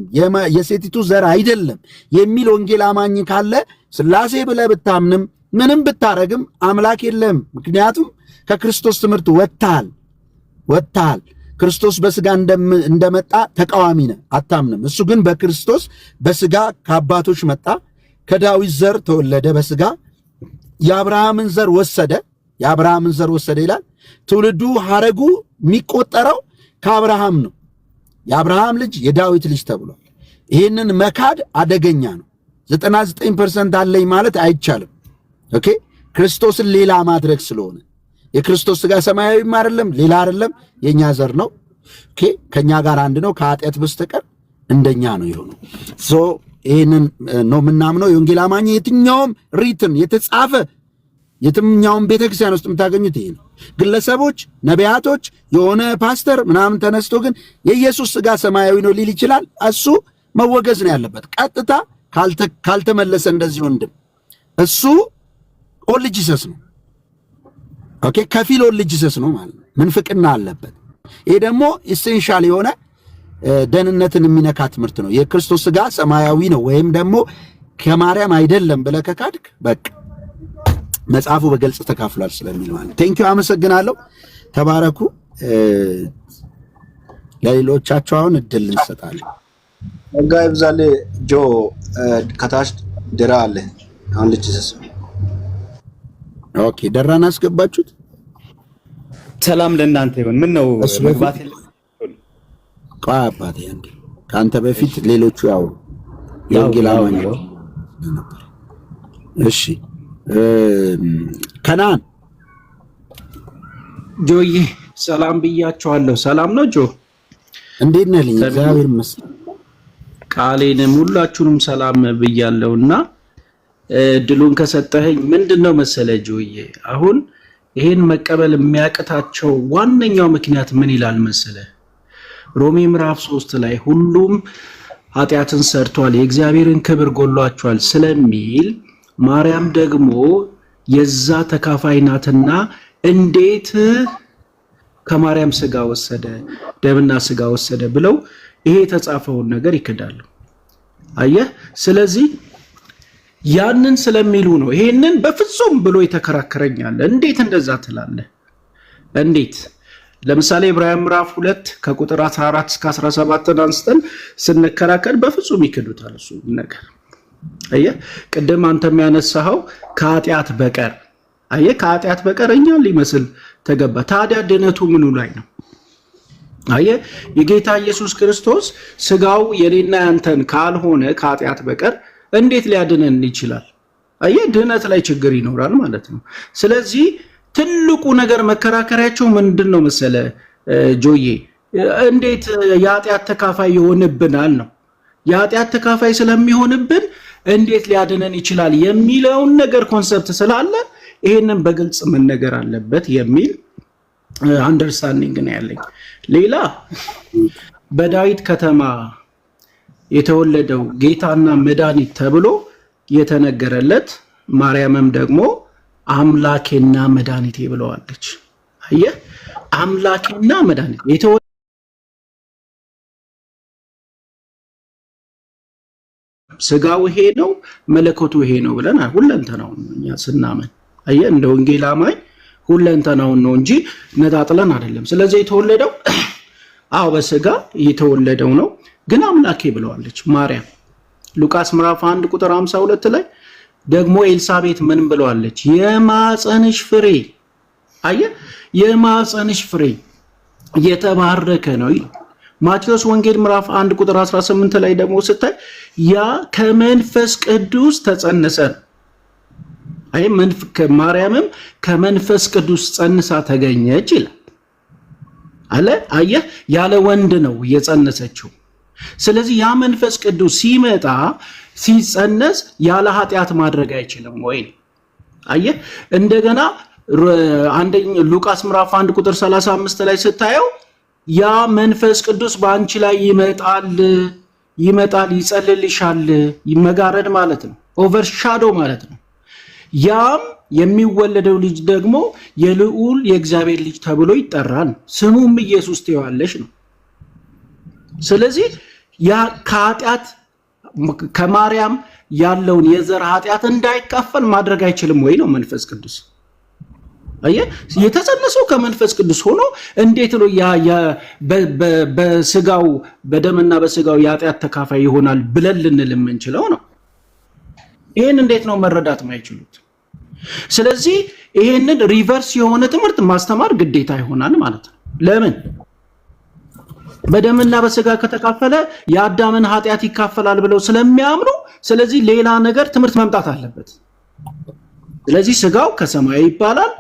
የሴቲቱ ዘር አይደለም የሚል ወንጌል አማኝ ካለ ሥላሴ ብለህ ብታምንም ምንም ብታረግም አምላክ የለም። ምክንያቱም ከክርስቶስ ትምህርት ወጥተሃል። ክርስቶስ በስጋ እንደመጣ ተቃዋሚ ነህ፣ አታምንም። እሱ ግን በክርስቶስ በስጋ ከአባቶች መጣ፣ ከዳዊት ዘር ተወለደ በስጋ የአብርሃምን ዘር ወሰደ ይላል። ትውልዱ ሐረጉ የሚቆጠረው ከአብርሃም ነው። የአብርሃም ልጅ የዳዊት ልጅ ተብሏል። ይህንን መካድ አደገኛ ነው። 99% አለኝ ማለት አይቻልም። ኦኬ። ክርስቶስን ሌላ ማድረግ ስለሆነ የክርስቶስ ስጋ ሰማያዊም አይደለም ሌላ አይደለም፣ የኛ ዘር ነው። ኦኬ። ከኛ ጋር አንድ ነው፣ ከኃጢአት በስተቀር እንደኛ ነው የሆነው። ይህንን ነው የምናምነው። የወንጌል አማኝ የትኛውም ሪትን የተጻፈ የትኛውም ቤተክርስቲያን ውስጥ የምታገኙት ይሄ ነው። ግለሰቦች፣ ነቢያቶች፣ የሆነ ፓስተር ምናምን ተነስቶ ግን የኢየሱስ ስጋ ሰማያዊ ነው ሊል ይችላል። እሱ መወገዝ ነው ያለበት ቀጥታ ካልተመለሰ። እንደዚህ ወንድም እሱ ኦንሊ ጂሰስ ነው። ኦኬ። ከፊል ኦንሊ ጂሰስ ነው ማለት ነው። ምንፍቅና አለበት። ይሄ ደግሞ ኢሴንሻል የሆነ ደህንነትን የሚነካ ትምህርት ነው። የክርስቶስ ስጋ ሰማያዊ ነው ወይም ደግሞ ከማርያም አይደለም ብለህ ከካድክ በቃ መጽሐፉ በግልጽ ተካፍሏል ስለሚል ማለት። ቴንኪው፣ አመሰግናለሁ። ተባረኩ። ለሌሎቻቸው አሁን እድል እንሰጣለን። ጋር ይብዛል። ጆ ከታች ድራ አለ አሁን ልጅስ። ኦኬ፣ ደራን አስገባችሁት። ሰላም ለእናንተ ይሁን። ምን ነው መግባት ቆይ አባቴ እንዴ ካንተ በፊት ሌሎቹ ያው የወንጌል አማኝ ነበር። እሺ ከናን ጆዬ ሰላም ብያቸዋለሁ። ሰላም ነው ጆ? እንዴት ነህ? እግዚአብሔር ይመስገን። ቃሌንም ሁላችሁንም ሰላም ብያለሁና ድሉን ከሰጠኸኝ ምንድነው መሰለ ጆዬ፣ አሁን ይሄን መቀበል የሚያቅታቸው ዋነኛው ምክንያት ምን ይላል መሰለ? ሮሜ ምዕራፍ 3 ላይ ሁሉም ኃጢአትን ሰርቷል የእግዚአብሔርን ክብር ጎሏቸዋል ስለሚል ማርያም ደግሞ የዛ ተካፋይ ናትና እንዴት ከማርያም ስጋ ወሰደ ደምና ስጋ ወሰደ ብለው ይሄ የተጻፈውን ነገር ይክዳሉ። አየህ፣ ስለዚህ ያንን ስለሚሉ ነው ይሄንን በፍጹም ብሎ ይተከራከረኛል። እንዴት እንደዛ ትላለህ? እንዴት? ለምሳሌ ዕብራውያን ምዕራፍ 2 ከቁጥር 14 እስከ 17 አንስተን ስንከራከር በፍጹም ይክዱታል እሱ ነገር። አየህ፣ ቅድም አንተም ያነሳኸው ከኃጢአት በቀር አየህ፣ ከኃጢአት በቀር እኛን ሊመስል ተገባ። ታዲያ ድነቱ ምኑ ላይ ነው? አየ የጌታ ኢየሱስ ክርስቶስ ስጋው የኔና ያንተን ካልሆነ ከኃጢአት በቀር እንዴት ሊያድነን ይችላል? አየ ድህነት ላይ ችግር ይኖራል ማለት ነው። ስለዚህ ትልቁ ነገር መከራከሪያቸው ምንድነው መሰለ ጆዬ? እንዴት የኃጢአት ተካፋይ ይሆንብናል ነው። የኃጢአት ተካፋይ ስለሚሆንብን እንዴት ሊያድነን ይችላል የሚለውን ነገር ኮንሰፕት ስላለ ይሄንን በግልጽ መነገር አለበት የሚል አንደርስታንዲንግ ነው ያለኝ። ሌላ በዳዊት ከተማ የተወለደው ጌታና መድኃኒት ተብሎ የተነገረለት ማርያምም ደግሞ አምላኬና መድኃኒቴ ብለዋለች። አየህ አምላኬና መድኃኒቴ ስጋው ይሄ ነው መለኮቱ ይሄ ነው ብለን ሁለንተናው እኛ ስናመን አየህ እንደ ወንጌል አማኝ ሁለንተናው ነው እንጂ ነጣጥለን አይደለም። ስለዚህ የተወለደው በስጋ የተወለደው ነው ግን አምላኬ ብለዋለች ማርያም። ሉቃስ ምዕራፍ 1 ቁጥር 52 ላይ ደግሞ ኤልሳቤጥ ምን ብለዋለች? የማፀንሽ ፍሬ አየህ የማፀንሽ ፍሬ የተባረከ ነው ይላል። ማቴዎስ ወንጌል ምዕራፍ 1 ቁጥር 18 ላይ ደግሞ ስታይ ያ ከመንፈስ ቅዱስ ተጸነሰ። ማርያምም ከመንፈስ ቅዱስ ጸንሳ ተገኘች ይላል አለ። አየህ ያለ ወንድ ነው የጸነሰችው። ስለዚህ ያ መንፈስ ቅዱስ ሲመጣ ሲጸነስ ያለ ኃጢአት ማድረግ አይችልም ወይ? አየህ እንደገና ሉቃስ ምዕራፍ 1 ቁጥር 35 ላይ ስታየው ያ መንፈስ ቅዱስ በአንቺ ላይ ይመጣል ይጸልልሻል። መጋረድ ማለት ነው፣ ኦቨርሻዶ ማለት ነው። ያም የሚወለደው ልጅ ደግሞ የልዑል የእግዚአብሔር ልጅ ተብሎ ይጠራል፣ ስሙም ኢየሱስ ትይዋለሽ ነው። ስለዚህ ያ ከኃጢአት ከማርያም ያለውን የዘር ኃጢአት እንዳይካፈል ማድረግ አይችልም ወይ ነው መንፈስ ቅዱስ። አየ የተጸነሰው ከመንፈስ ቅዱስ ሆኖ እንዴት ነው በስጋው በደምና በስጋው የኃጢአት ተካፋይ ይሆናል ብለን ልንል የምንችለው ነው? ይሄን እንዴት ነው መረዳት ማይችሉት? ስለዚህ ይሄንን ሪቨርስ የሆነ ትምህርት ማስተማር ግዴታ ይሆናል ማለት ነው። ለምን በደምና በስጋ ከተካፈለ የአዳምን ኃጢአት ይካፈላል ብለው ስለሚያምኑ፣ ስለዚህ ሌላ ነገር ትምህርት መምጣት አለበት። ስለዚህ ስጋው ከሰማይ ይባላል።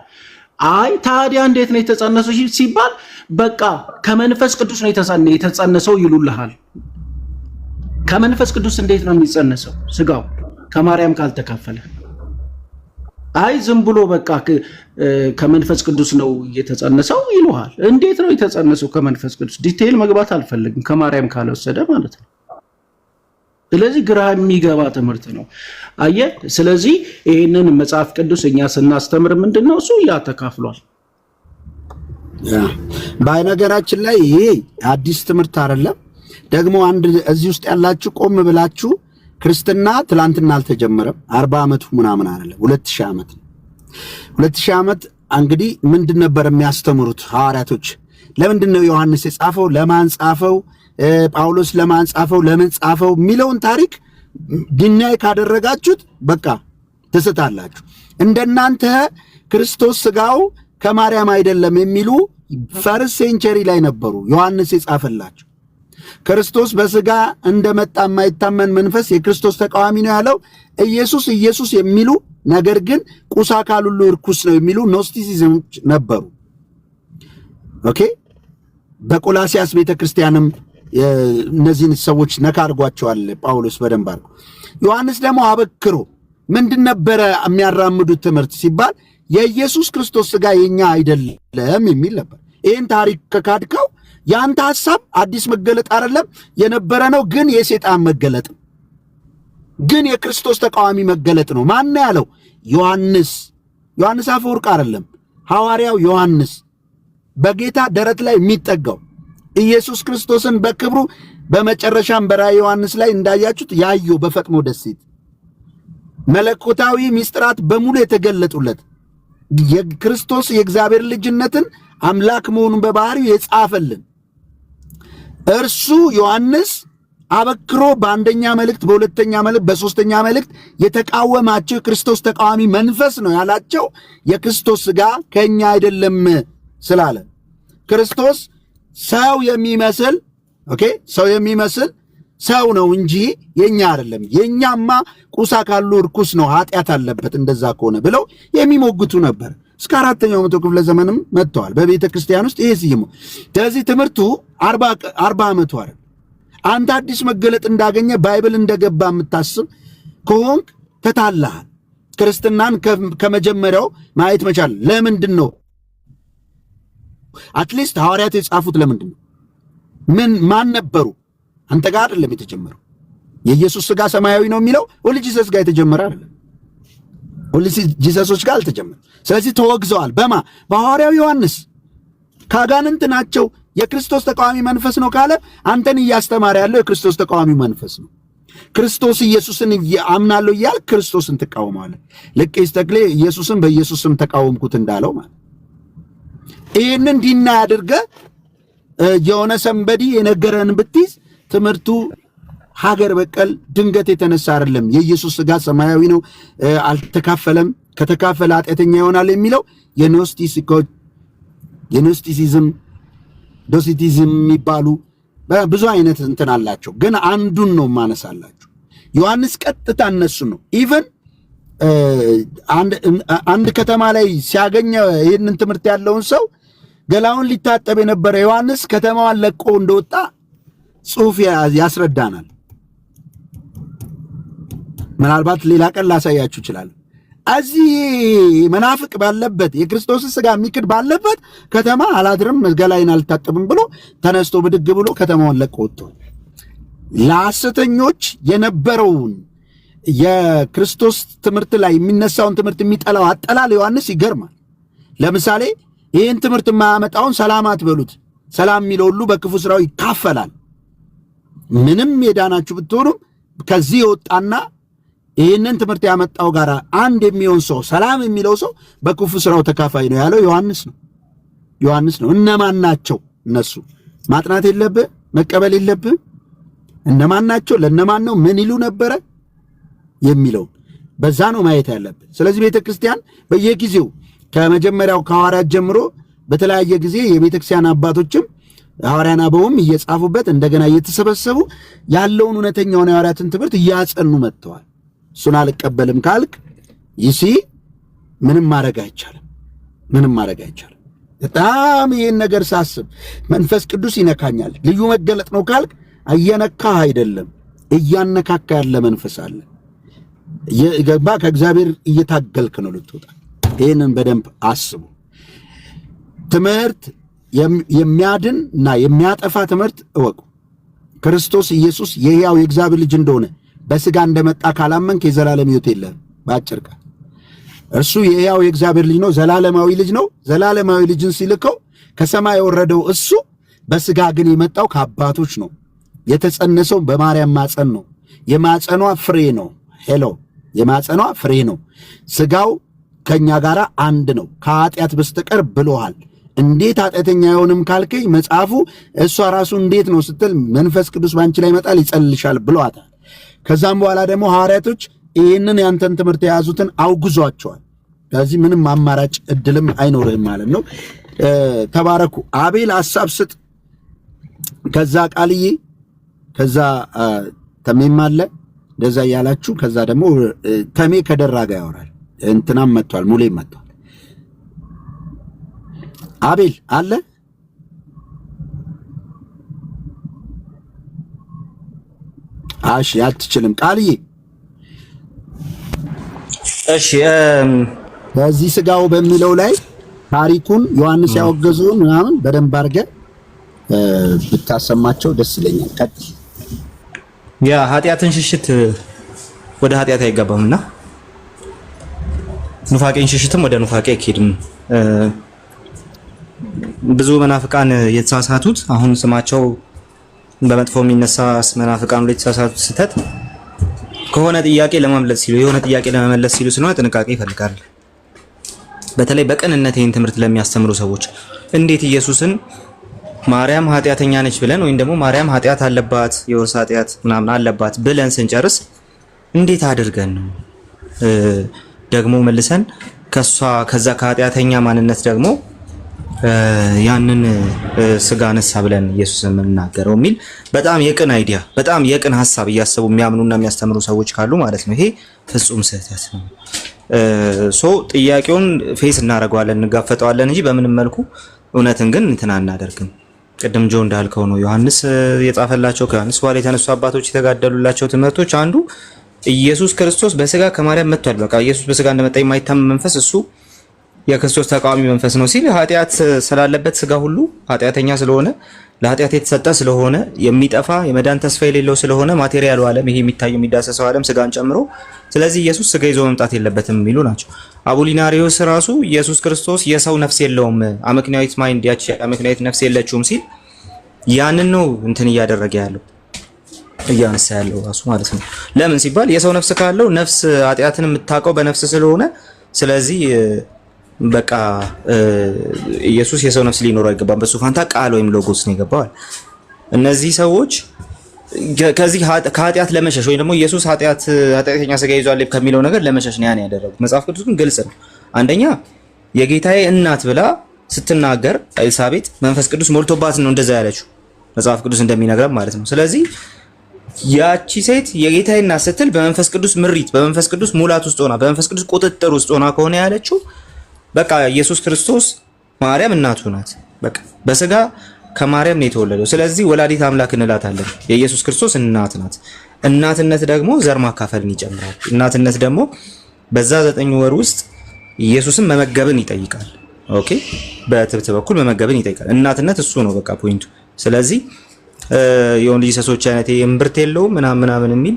ታዲያ እንዴት ነው የተጸነሰው ሲባል በቃ ከመንፈስ ቅዱስ ነው የተጸነሰው ይሉልሃል። ከመንፈስ ቅዱስ እንዴት ነው የሚጸነሰው? ስጋው ከማርያም ካልተካፈለ ዝም ብሎ በቃ ከመንፈስ ቅዱስ ነው የተጸነሰው ይሉሃል። እንዴት ነው የተጸነሰው ከመንፈስ ቅዱስ? ዲቴይል መግባት አልፈልግም፣ ከማርያም ካልወሰደ ማለት ነው። ስለዚህ ግራ የሚገባ ትምህርት ነው። አየህ ስለዚህ ይሄንን መጽሐፍ ቅዱስ እኛ ስናስተምር ምንድነው እሱ ያ ተካፍሏል። በነገራችን ላይ ይሄ አዲስ ትምህርት አይደለም። ደግሞ አንድ እዚህ ውስጥ ያላችሁ ቆም ብላችሁ ክርስትና ትላንትና አልተጀመረም። 40 ዓመቱ ምናምን አይደለም 2000 ዓመት ነው። 2000 ዓመት እንግዲህ ምንድን ነበር የሚያስተምሩት ሐዋርያቶች? ለምንድን ነው ዮሐንስ የጻፈው? ለማን ጻፈው? ጳውሎስ ለማን ጻፈው? ለምን ጻፈው? የሚለውን ታሪክ ዲናይ ካደረጋችሁት በቃ ትስታላችሁ። እንደናንተ ክርስቶስ ስጋው ከማርያም አይደለም የሚሉ ፈርስት ሴንቸሪ ላይ ነበሩ ዮሐንስ የጻፈላቸው። ክርስቶስ በስጋ እንደመጣ የማይታመን መንፈስ የክርስቶስ ተቃዋሚ ነው ያለው ኢየሱስ የሚሉ ነገር ግን ቁስ አካል ሁሉ እርኩስ ነው የሚሉ ኖስቲሲዝሞች ነበሩ። ኦኬ በቆላሲያስ ቤተክርስቲያንም እነዚህን ሰዎች ነካ አድርጓቸዋል ጳውሎስ በደንብ አድርጎ። ዮሐንስ ደግሞ አበክሮ ምንድን ነበረ የሚያራምዱት ትምህርት ሲባል የኢየሱስ ክርስቶስ ስጋ የኛ አይደለም የሚል ነበር። ይህን ታሪክ ከካድከው ያንተ ሐሳብ አዲስ መገለጥ አይደለም የነበረ ነው፣ ግን የሰይጣን መገለጥ ግን የክርስቶስ ተቃዋሚ መገለጥ ነው። ማን ያለው? ዮሐንስ አፈወርቅ አይደለም፣ ሐዋርያው ዮሐንስ በጌታ ደረት ላይ የሚጠጋው ኢየሱስ ክርስቶስን በክብሩ በመጨረሻም በራእየ ዮሐንስ ላይ እንዳያችሁት ያየው በፈጥሞ ደሴት መለኮታዊ ሚስጥራት በሙሉ የተገለጡለት የክርስቶስ የእግዚአብሔር ልጅነትን አምላክ መሆኑን በባህሪው የጻፈልን እርሱ ዮሐንስ አበክሮ በአንደኛ መልእክት፣ በሁለተኛ መልእክት፣ በሶስተኛ መልእክት የተቃወማቸው ክርስቶስ ተቃዋሚ መንፈስ ነው ያላቸው የክርስቶስ ሥጋ ከኛ አይደለም ስላለ ክርስቶስ ሰው የሚመስል ኦኬ ሰው የሚመስል ሰው ነው እንጂ የኛ አይደለም። የኛማ ቁሳ ካሉ ርኩስ ነው ኃጢአት አለበት እንደዛ ከሆነ ብለው የሚሞግቱ ነበር። እስከ 4ኛው መቶ ክፍለ ዘመንም መጥተዋል በቤተ ክርስቲያን ውስጥ ይሄ ሲሞ። ስለዚህ ትምህርቱ 40 ዓመቱ አይደል። አንተ አዲስ መገለጥ እንዳገኘ ባይብል እንደገባ የምታስብ ከሆንክ ተታለሃል። ክርስትናን ከመጀመሪያው ማየት መቻል ለምንድን ነው? አትሊስት ሐዋርያት የጻፉት ለምንድን ነው? ማን ነበሩ? አንተ ጋር አይደለም የተጀመረው። የኢየሱስ ሥጋ ሰማያዊ ነው የሚለው ኦንሊ ጂሰስ ጋር የተጀመረ አይደለም። ኦንሊ ጂሰሶች ጋር አልተጀመረም። ስለዚህ ተወግዘዋል። በሐዋርያው ዮሐንስ ካጋንንት ናቸው የክርስቶስ ተቃዋሚ መንፈስ ነው ካለ አንተን እያስተማረ ያለው የክርስቶስ ተቃዋሚ መንፈስ ነው። ክርስቶስ ኢየሱስን አምናለሁ እያልክ ክርስቶስን ትቃወማለህ። ልክ ተክሌ ኢየሱስን በኢየሱስ ስም ተቃወምኩት እንዳለው ማለት ይሄንን ዲና ያድርገ የሆነ ሰንበዲ የነገረን ብትይዝ ትምህርቱ ሀገር በቀል ድንገት የተነሳ አይደለም። የኢየሱስ ሥጋ ሰማያዊ ነው አልተካፈለም፣ ከተካፈለ ኃጢአተኛ ይሆናል የሚለው የኖስቲሲዝም ዶሲቲዝም የሚባሉ ብዙ አይነት እንትን አላቸው። ግን አንዱን ነው ማነሳላችሁ። ዮሐንስ ቀጥታ እነሱ ነው ኢቭን አንድ ከተማ ላይ ሲያገኘ ይህንን ትምህርት ያለውን ሰው ገላውን ሊታጠብ የነበረ ዮሐንስ ከተማዋን ለቆ እንደወጣ ጽሑፍ ያስረዳናል። ምናልባት ሌላ ቀን ላሳያችሁ ይችላል። እዚህ መናፍቅ ባለበት የክርስቶስ ሥጋ የሚክድ ባለበት ከተማ አላድርም ገላይን አልታጠብም ብሎ ተነስቶ ብድግ ብሎ ከተማውን ለቆ ወጥቷል። ለሐሰተኞች የነበረውን የክርስቶስ ትምህርት ላይ የሚነሳውን ትምህርት የሚጠላው አጠላል ዮሐንስ ይገርማል። ለምሳሌ ይህን ትምህርት የማያመጣውን ሰላም አትበሉት፣ ሰላም የሚለው ሁሉ በክፉ ስራው ይካፈላል። ምንም የዳናችሁ ብትሆኑም ከዚህ የወጣና ይህንን ትምህርት ያመጣው ጋር አንድ የሚሆን ሰው ሰላም የሚለው ሰው በክፉ ስራው ተካፋይ ነው ያለው ዮሐንስ ነው። እነማን ናቸው እነሱ? ማጥናት የለብህ መቀበል የለብህ። እነማን ናቸው? ለነማን ነው? ምን ይሉ ነበረ የሚለው በዛ ነው ማየት ያለብህ። ስለዚህ ቤተክርስቲያን በየጊዜው ከመጀመሪያው ከሐዋርያት ጀምሮ በተለያየ ጊዜ የቤተክርስቲያን አባቶችም ሐዋርያን አበውም እየጻፉበት እንደገና እየተሰበሰቡ ያለውን እውነተኛውን የሐዋርያትን ትምህርት እያጸኑ መጥተዋል። እሱን አልቀበልም ካልክ ይሲ ምንም ማድረግ አይቻልም። በጣም ይህን ነገር ሳስብ መንፈስ ቅዱስ ይነካኛል። ልዩ መገለጥ ነው ካልክ እየነካህ አይደለም፣ እያነካካ ያለ መንፈስ አለ። የገባ ከእግዚአብሔር እየታገልክ ነው ልትወጣ። ይህንን በደንብ አስቡ። ትምህርት የሚያድን እና የሚያጠፋ ትምህርት እወቁ። ክርስቶስ ኢየሱስ የሕያው የእግዚአብሔር ልጅ እንደሆነ በሥጋ እንደመጣ ካላመንክ የዘላለም ሕይወት የለህም። በአጭር ቃል እርሱ የሕያው የእግዚአብሔር ልጅ ነው፣ ዘላለማዊ ልጅ ነው። ዘላለማዊ ልጅን ሲልከው ከሰማይ የወረደው እሱ በሥጋ ግን የመጣው ከአባቶች ነው። የተጸነሰው በማርያም ማፀን ነው። የማፀኗ ፍሬ ነው። የማፀኗ ፍሬ ነው። ሥጋው ከኛ ጋር አንድ ነው ከኃጢአት በስተቀር ብሎሃል። እንዴት ኃጢአተኛ አይሆንም ካልከኝ መጽሐፉ እሷ ራሱ እንዴት ነው ስትል መንፈስ ቅዱስ ባንቺ ላይ ይመጣል ይጸልልሻል ብሏታል። ከዛም በኋላ ደግሞ ሐዋርያቶች ይህንን ያንተን ትምህርት የያዙትን አውግዟቸዋል። ስለዚህ ምንም አማራጭ እድልም አይኖርህም ማለት ነው። ተባረኩ። አቤል ሐሳብ ስጥ፣ ከዛ ቃልዬ፣ ከዛ ተሜም አለ እንደዛ እያላችሁ ከዛ ደግሞ ተሜ ከደራ ጋር ያወራል። እንትናም መጥቷል፣ ሙሌም መጥቷል። አቤል አለ አትችልም ቃልዬ። እሺ በዚህ ሥጋው በሚለው ላይ ታሪኩን ዮሐንስ ያወገዙን ምናምን በደንብ አድርገህ ብታሰማቸው ደስ ይለኛል። ቀጥል። ያ ኃጢአትን ሽሽት ወደ ኃጢአት አይገባምና ኑፋቄን ሽሽትም ወደ ኑፋቄ አይኬድም። ብዙ መናፍቃን የተሳሳቱት አሁን ስማቸው በመጥፎ የሚነሳ መናፍቃን ላይ የተሳሳቱት ስህተት ከሆነ ጥያቄ ለመመለስ ሲሉ የሆነ ጥያቄ ለመመለስ ሲሉ ስለሆነ ጥንቃቄ ይፈልጋል። በተለይ በቅንነት ይህን ትምህርት ለሚያስተምሩ ሰዎች እንዴት ኢየሱስን ማርያም ኃጢአተኛ ነች ብለን ወይም ደግሞ ማርያም ኃጢአት አለባት የውርስ ኃጢአት ምናምን አለባት ብለን ስንጨርስ እንዴት አድርገን ነው ደግሞ መልሰን ከዛ ከኃጢአተኛ ማንነት ደግሞ ያንን ስጋ ነሳ ብለን ኢየሱስ የምንናገረው የሚል በጣም የቅን አይዲያ በጣም የቅን ሐሳብ እያሰቡ የሚያምኑና የሚያስተምሩ ሰዎች ካሉ ማለት ነው ይሄ ፍጹም ስህተት ነው። ጥያቄውን ፌስ እናደርገዋለን እንጋፈጠዋለን እንጂ በምንም መልኩ እውነትን ግን እንትን አናደርግም። ቅድም ጆ እንዳልከው ነው ዮሐንስ የጻፈላቸው ከዮሐንስ በኋላ የተነሱ አባቶች የተጋደሉላቸው ትምህርቶች አንዱ ኢየሱስ ክርስቶስ በስጋ ከማርያም መጥቷል። በቃ ኢየሱስ በስጋ እንደመጣ የማይታመን መንፈስ እሱ የክርስቶስ ተቃዋሚ መንፈስ ነው ሲል ኃጢአት ስላለበት ስጋ ሁሉ ኃጢአተኛ ስለሆነ ለኃጢአት የተሰጠ ስለሆነ የሚጠፋ የመዳን ተስፋ የሌለው ስለሆነ ማቴሪያሉ ዓለም ይሄ የሚታየው የሚዳሰሰው ዓለም ስጋን ጨምሮ ስለዚህ ኢየሱስ ስጋ ይዞ መምጣት የለበትም የሚሉ ናቸው። አቡሊናሪዮስ ራሱ ኢየሱስ ክርስቶስ የሰው ነፍስ የለውም አመክንያዊት ማይንድ ያቺ አመክንያዊት ነፍስ የለችውም ሲል ያንን ነው እንትን እያደረገ ያለው እያነሳ ያለው ራሱ ማለት ነው። ለምን ሲባል የሰው ነፍስ ካለው ነፍስ ኃጢአትን የምታውቀው በነፍስ ስለሆነ ስለዚህ በቃ ኢየሱስ የሰው ነፍስ ሊኖረው አይገባም በሱ ፋንታ ቃል ወይም ሎጎስ ነው ይገባዋል። እነዚህ ሰዎች ከዚህ ከኃጢአት ለመሸሽ ወይ ደግሞ ኢየሱስ ኃጢአተኛ ስጋ ይዟል ከሚለው ነገር ለመሸሽ ነው ያን ያደረጉት። መጽሐፍ ቅዱስ ግን ግልጽ ነው። አንደኛ የጌታዬ እናት ብላ ስትናገር ኤልሳቤጥ መንፈስ ቅዱስ ሞልቶባት ነው እንደዛ ያለችው መጽሐፍ ቅዱስ እንደሚነግረን ማለት ነው። ስለዚህ ያቺ ሴት የጌታዬ እናት ስትል በመንፈስ ቅዱስ ምሪት በመንፈስ ቅዱስ ሙላት ውስጥ ሆና በመንፈስ ቅዱስ ቁጥጥር ውስጥ ሆና ከሆነ ያለችው በቃ ኢየሱስ ክርስቶስ ማርያም እናቱ ናት። በቃ በስጋ ከማርያም ነው የተወለደው። ስለዚህ ወላዲት አምላክ እንላታለን። የኢየሱስ ክርስቶስ እናት ናት። እናትነት ደግሞ ዘር ማካፈልን ይጨምራል። እናትነት ደግሞ በዛ 9 ወር ውስጥ ኢየሱስን መመገብን ይጠይቃል። ኦኬ በትብት በኩል መመገብን ይጠይቃል። እናትነት እሱ ነው በቃ ፖይንቱ። ስለዚህ የወንድ ጂሰሶች አይነት እምብርት የለውም ምናምን የሚል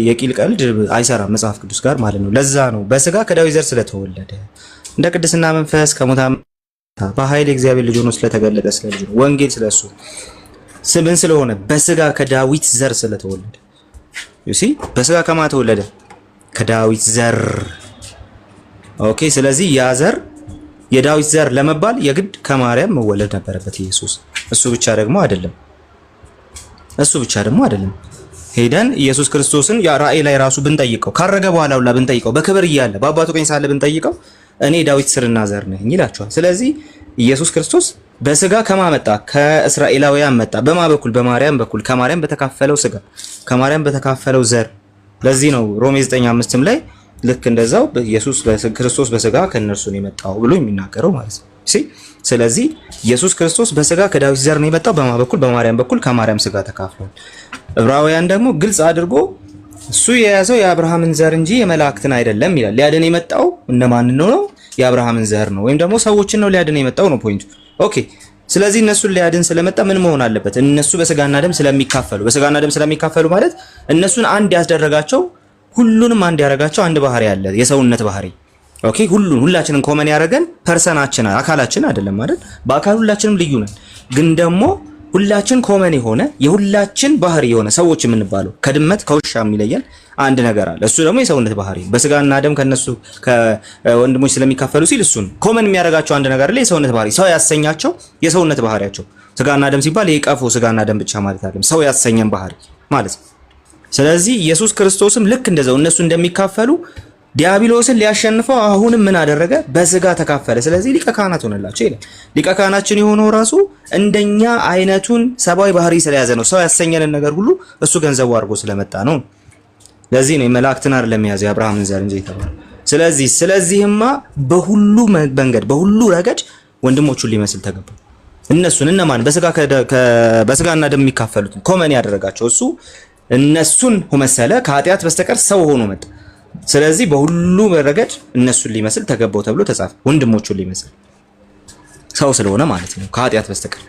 የቂል ቀልድ አይሰራም መጽሐፍ ቅዱስ ጋር ማለት ነው። ለዛ ነው በስጋ ከዳዊት ዘር ስለተወለደ እንደ ቅድስና መንፈስ ከሙታን በኃይል እግዚአብሔር ልጅ ሆኖ ስለተገለጠ ስለልጅ ነው። ወንጌል ስለሱ ስምን ስለሆነ በስጋ ከዳዊት ዘር ስለተወለደ ዩሲ በስጋ ከማ ተወለደ ከዳዊት ዘር ኦኬ። ስለዚህ ያ ዘር የዳዊት ዘር ለመባል የግድ ከማርያም መወለድ ነበረበት ኢየሱስ። እሱ ብቻ ደግሞ አይደለም ሄደን ኢየሱስ ክርስቶስን ያ ራእይ ላይ ራሱ ብንጠይቀው ካረገ በኋላ ሁላ ብንጠይቀው በክብር እያለ በአባቱ ቀኝ ሳለ ብንጠይቀው እኔ ዳዊት ስርና ዘር ነኝ ይላቸዋል። ስለዚህ ኢየሱስ ክርስቶስ በስጋ ከማመጣ ከእስራኤላውያን መጣ። በማ በኩል በማርያም በኩል ከማርያም በተካፈለው ስጋ ከማርያም በተካፈለው ዘር። ለዚህ ነው ሮሜ 9:5 ላይ ልክ እንደዛው ኢየሱስ ክርስቶስ በስጋ ከነርሱ ነው የመጣው ብሎ የሚናገረው ማለት ነው። ስለዚህ ኢየሱስ ክርስቶስ በስጋ ከዳዊት ዘር ነው የመጣው። በማ በኩል በማርያም በኩል ከማርያም ስጋ ተካፍሏል። ዕብራውያን ደግሞ ግልጽ አድርጎ እሱ የያዘው የአብርሃምን ዘር እንጂ የመላእክትን አይደለም ይላል። ሊያድን የመጣው እነማን ነው? የአብርሃምን ዘር ነው ወይም ደግሞ ሰዎችን ነው ሊያድን የመጣው ነው ፖይንቱ። ኦኬ ስለዚህ እነሱን ሊያድን ስለመጣ ምን መሆን አለበት? እነሱ በስጋና ደም ስለሚካፈሉ ማለት እነሱን አንድ ያስደረጋቸው ሁሉንም አንድ ያደረጋቸው አንድ ባህሪ አለ፣ የሰውነት ባህሪ። ኦኬ ሁላችንን ኮመን ያደረገን ፐርሰናችን አካላችን አይደለም ማለት በአካል ሁላችንም ልዩ ነን፣ ግን ደግሞ ሁላችን ኮመን የሆነ የሁላችን ባህሪ የሆነ ሰዎች የምንባለው ከድመት ከውሻ የሚለየን አንድ ነገር አለ። እሱ ደግሞ የሰውነት ባህሪ በስጋና ደም ከነሱ ከወንድሞች ስለሚካፈሉ ሲል እሱን ኮመን የሚያደርጋቸው አንድ ነገር አለ፣ የሰውነት ባህሪ። ሰው ያሰኛቸው የሰውነት ባህሪያቸው ስጋና ደም ሲባል የቀፎ ስጋና ደም ብቻ ማለት አይደለም፣ ሰው ያሰኘን ባህሪ ማለት ነው። ስለዚህ ኢየሱስ ክርስቶስም ልክ እንደዛው እነሱ እንደሚካፈሉ ዲያብሎስን ሊያሸንፈው አሁንም ምን አደረገ? በስጋ ተካፈለ። ስለዚህ ሊቀ ካህናት ሆነላቸው ይላል። ሊቀ ካህናችን የሆነው ራሱ እንደኛ አይነቱን ሰብአዊ ባህሪ ስለያዘ ነው። ሰው ያሰኘንን ነገር ሁሉ እሱ ገንዘቡ አድርጎ ስለመጣ ነው። ለዚህ ነው የመላእክትን አይደለም የያዘው የአብርሃምን ዘር እንጂ የተባለው። ስለዚህማ በሁሉ መንገድ በሁሉ ረገድ ወንድሞቹን ሊመስል ተገባ። እነሱን እነማን በስጋና ደም የሚካፈሉትን ኮመን ያደረጋቸው እሱ እነሱን መሰለ፣ ከኃጢአት በስተቀር ሰው ሆኖ መጣ። ስለዚህ በሁሉ ረገድ እነሱን ሊመስል ተገባው ተብሎ ተጻፈ። ወንድሞቹን ሊመስል ሰው ስለሆነ ማለት ነው ከኃጢአት በስተቀር።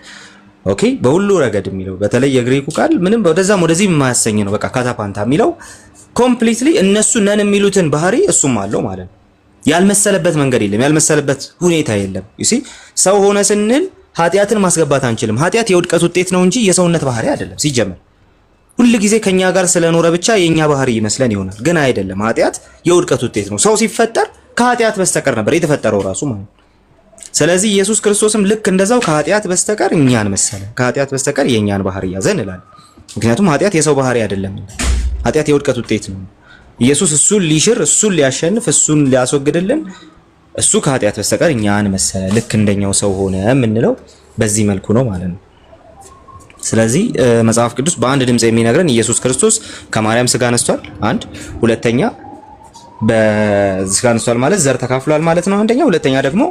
ኦኬ በሁሉ ረገድ የሚለው በተለይ የግሪኩ ቃል ምንም ወደዛም ወደዚህ የማያሰኝ ነው። በቃ ካታፓንታ የሚለው ኮምፕሊትሊ እነሱ ነን የሚሉትን ባህሪ እሱም አለው ማለት ነው። ያልመሰለበት መንገድ የለም፣ ያልመሰለበት ሁኔታ የለም። ዩሲ ሰው ሆነ ስንል ኃጢአትን ማስገባት አንችልም። ኃጢአት የውድቀት ውጤት ነው እንጂ የሰውነት ባህሪ አይደለም ሲጀመር። ሁሉ ጊዜ ከኛ ጋር ስለኖረ ብቻ የኛ ባህሪ ይመስለን ይሆናል፣ ግን አይደለም። ኃጢአት የውድቀት ውጤት ነው። ሰው ሲፈጠር ከኃጢአት በስተቀር ነበር የተፈጠረው ራሱ ማለት ነው። ስለዚህ ኢየሱስ ክርስቶስም ልክ እንደዛው ከኃጢአት በስተቀር እኛን መሰለ፣ ከኃጢአት በስተቀር የኛን ባህሪ ያዘ እንላለን። ምክንያቱም ኃጢአት የሰው ባህሪ አይደለም፣ ኃጢአት የውድቀት ውጤት ነው። ኢየሱስ እሱን ሊሽር፣ እሱን ሊያሸንፍ፣ እሱን ሊያስወግድልን እሱ ከኃጢአት በስተቀር እኛን መሰለ ልክ እንደኛው ሰው ሆነ የምንለው በዚህ መልኩ ነው ማለት ነው። ስለዚህ መጽሐፍ ቅዱስ በአንድ ድምጽ የሚነግረን ኢየሱስ ክርስቶስ ከማርያም ስጋ ነስቷል። አንድ ሁለተኛ በስጋ ነስቷል ማለት ዘር ተካፍሏል ማለት ነው። አንደኛ ሁለተኛ ደግሞ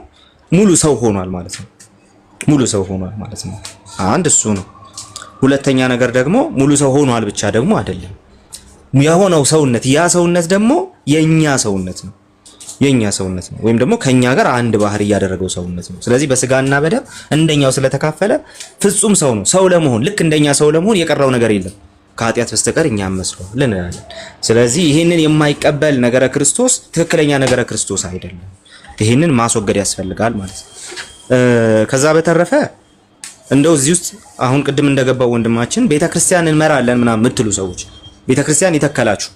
ሙሉ ሰው ሆኗል ማለት ነው። ሙሉ ሰው ሆኗል ማለት ነው። አንድ እሱ ነው። ሁለተኛ ነገር ደግሞ ሙሉ ሰው ሆኗል ብቻ ደግሞ አይደለም። የሆነው ሰውነት ያ ሰውነት ደግሞ የኛ ሰውነት ነው። የኛ ሰውነት ነው ወይም ደግሞ ከኛ ጋር አንድ ባህር ያደረገው ሰውነት ነው። ስለዚህ በስጋና በደም እንደኛው ስለተካፈለ ፍጹም ሰው ነው። ሰው ለመሆን ልክ እንደኛ ሰው ለመሆን የቀረው ነገር የለም ከኃጢአት በስተቀር እኛም መስሏል እንላለን። ስለዚህ ይሄንን የማይቀበል ነገረ ክርስቶስ ትክክለኛ ነገረ ክርስቶስ አይደለም። ይሄንን ማስወገድ ያስፈልጋል ማለት ነው። ከዛ በተረፈ እንደው እዚህ ውስጥ አሁን ቅድም እንደገባው ወንድማችን ቤተክርስቲያን እንመራለን ምናምን የምትሉ ሰዎች ቤተክርስቲያን የተከላችሁ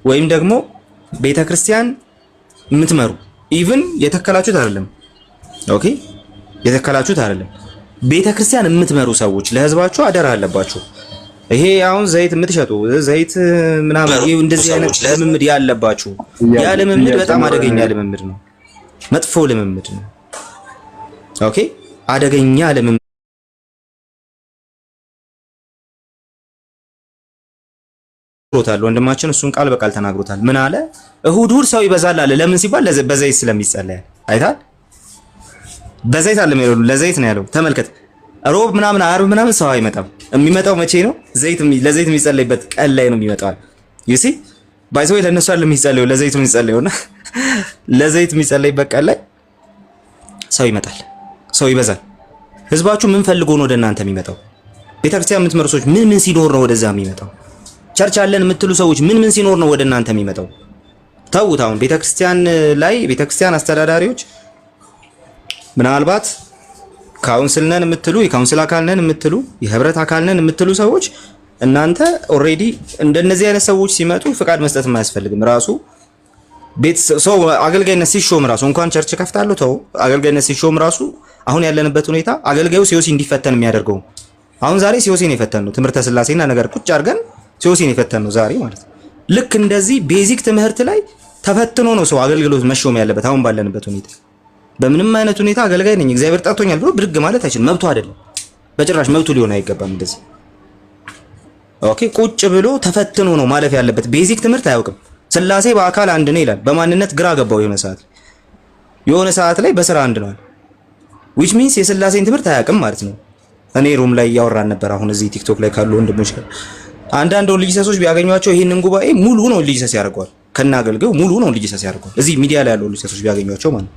ወይም ደግሞ ቤተክርስቲያን የምትመሩ ኢቭን የተከላችሁት አይደለም። ኦኬ የተከላችሁት አይደለም። ቤተክርስቲያን የምትመሩ ሰዎች ለህዝባችሁ አደራ አለባችሁ። ይሄ አሁን ዘይት የምትሸጡ ዘይት ምናምን እንደዚህ አይነት ልምምድ ያለባችሁ ያ ልምምድ በጣም አደገኛ ልምምድ ነው። መጥፎ ልምምድ ነው። ኦኬ አደገኛ ልምምድ ሮታል ወንድማችን እሱን ቃል በቃል ተናግሮታል። ምን አለ? እሁድ ሰው ይበዛል አለ። ለምን ሲባል በዘይት ስለሚጸለይ አይታል። በዘይት አለ ማለት ለዘይት ነው ያለው። ተመልከት። ሮብ ምናምን ዓርብ ምናምን ሰው አይመጣም። የሚመጣው መቼ ነው? ለዘይት የሚጸለይበት ቀን ላይ ነው የሚመጣው። ዩሲ ባይዘው ለነሱ አይደለም የሚጸለየው ለዘይቱ የሚጸለየውና ለዘይት የሚጸለይበት ቀን ላይ ሰው ይመጣል። ሰው ይበዛል። ህዝባችሁ ምን ፈልጎ ነው ወደ እናንተ የሚመጣው? ቤተክርስቲያን የምትመሩ ሰዎች ምን ሲኖር ነው ወደዛ የሚመጣው? ቸርች አለን የምትሉ ሰዎች ምን ሲኖር ነው ወደ እናንተ የሚመጣው? ተውት። አሁን ቤተክርስቲያን ላይ ቤተክርስቲያን አስተዳዳሪዎች ምናልባት ካውንስል ነን የምትሉ የካውንስል አካል ነን የምትሉ የህብረት አካል ነን የምትሉ ሰዎች እናንተ ኦሬዲ እንደነዚህ አይነት ሰዎች ሲመጡ ፍቃድ መስጠት የማያስፈልግም። ራሱ ቤት ሰው አገልጋይነት ሲሾም ራሱ እንኳን ቸርች ከፍታለሁ ተው አገልጋይነት ሲሾም ራሱ አሁን ያለንበት ሁኔታ አገልጋዩ ሲኦሲ እንዲፈተን የሚያደርገው አሁን ዛሬ ሲኦሲ ነው የፈተን ነው ትምህርተ ስላሴና ነገር ቁጭ አድርገን ሲኦሲ ነው የፈተን ነው ዛሬ ማለት ነው። ልክ እንደዚህ ቤዚክ ትምህርት ላይ ተፈትኖ ነው ሰው አገልግሎት መሾም ያለበት። አሁን ባለንበት ሁኔታ በምንም አይነት ሁኔታ አገልጋይ ነኝ እግዚአብሔር ጠርቶኛል ብሎ ብድግ ማለት አይችልም። መብቱ አይደለም፣ በጭራሽ መብቱ ሊሆን አይገባም እንደዚህ። ኦኬ ቁጭ ብሎ ተፈትኖ ነው ማለፍ ያለበት። ቤዚክ ትምህርት አያውቅም። ስላሴ በአካል አንድ ነው ይላል። በማንነት ግራ ገባው የሆነ ሰዓት ላይ በስራ አንድ ነው which means የስላሴን ትምህርት አያውቅም ማለት ነው። እኔ ሩም ላይ ያወራን ነበር አሁን እዚህ ቲክቶክ ላይ ካሉ ወንድሞች ጋር አንዳንድ ልጅሰሶች ቢያገኟቸው ይሄንን ጉባኤ ሙሉ ነው ልጅሰስ ያደርጓል። ከናገልገው ሙሉ ነው ልጅሰስ ያደርጓል። እዚህ ሚዲያ ላይ ያሉ ልጅሰሶች ቢያገኟቸው ማለት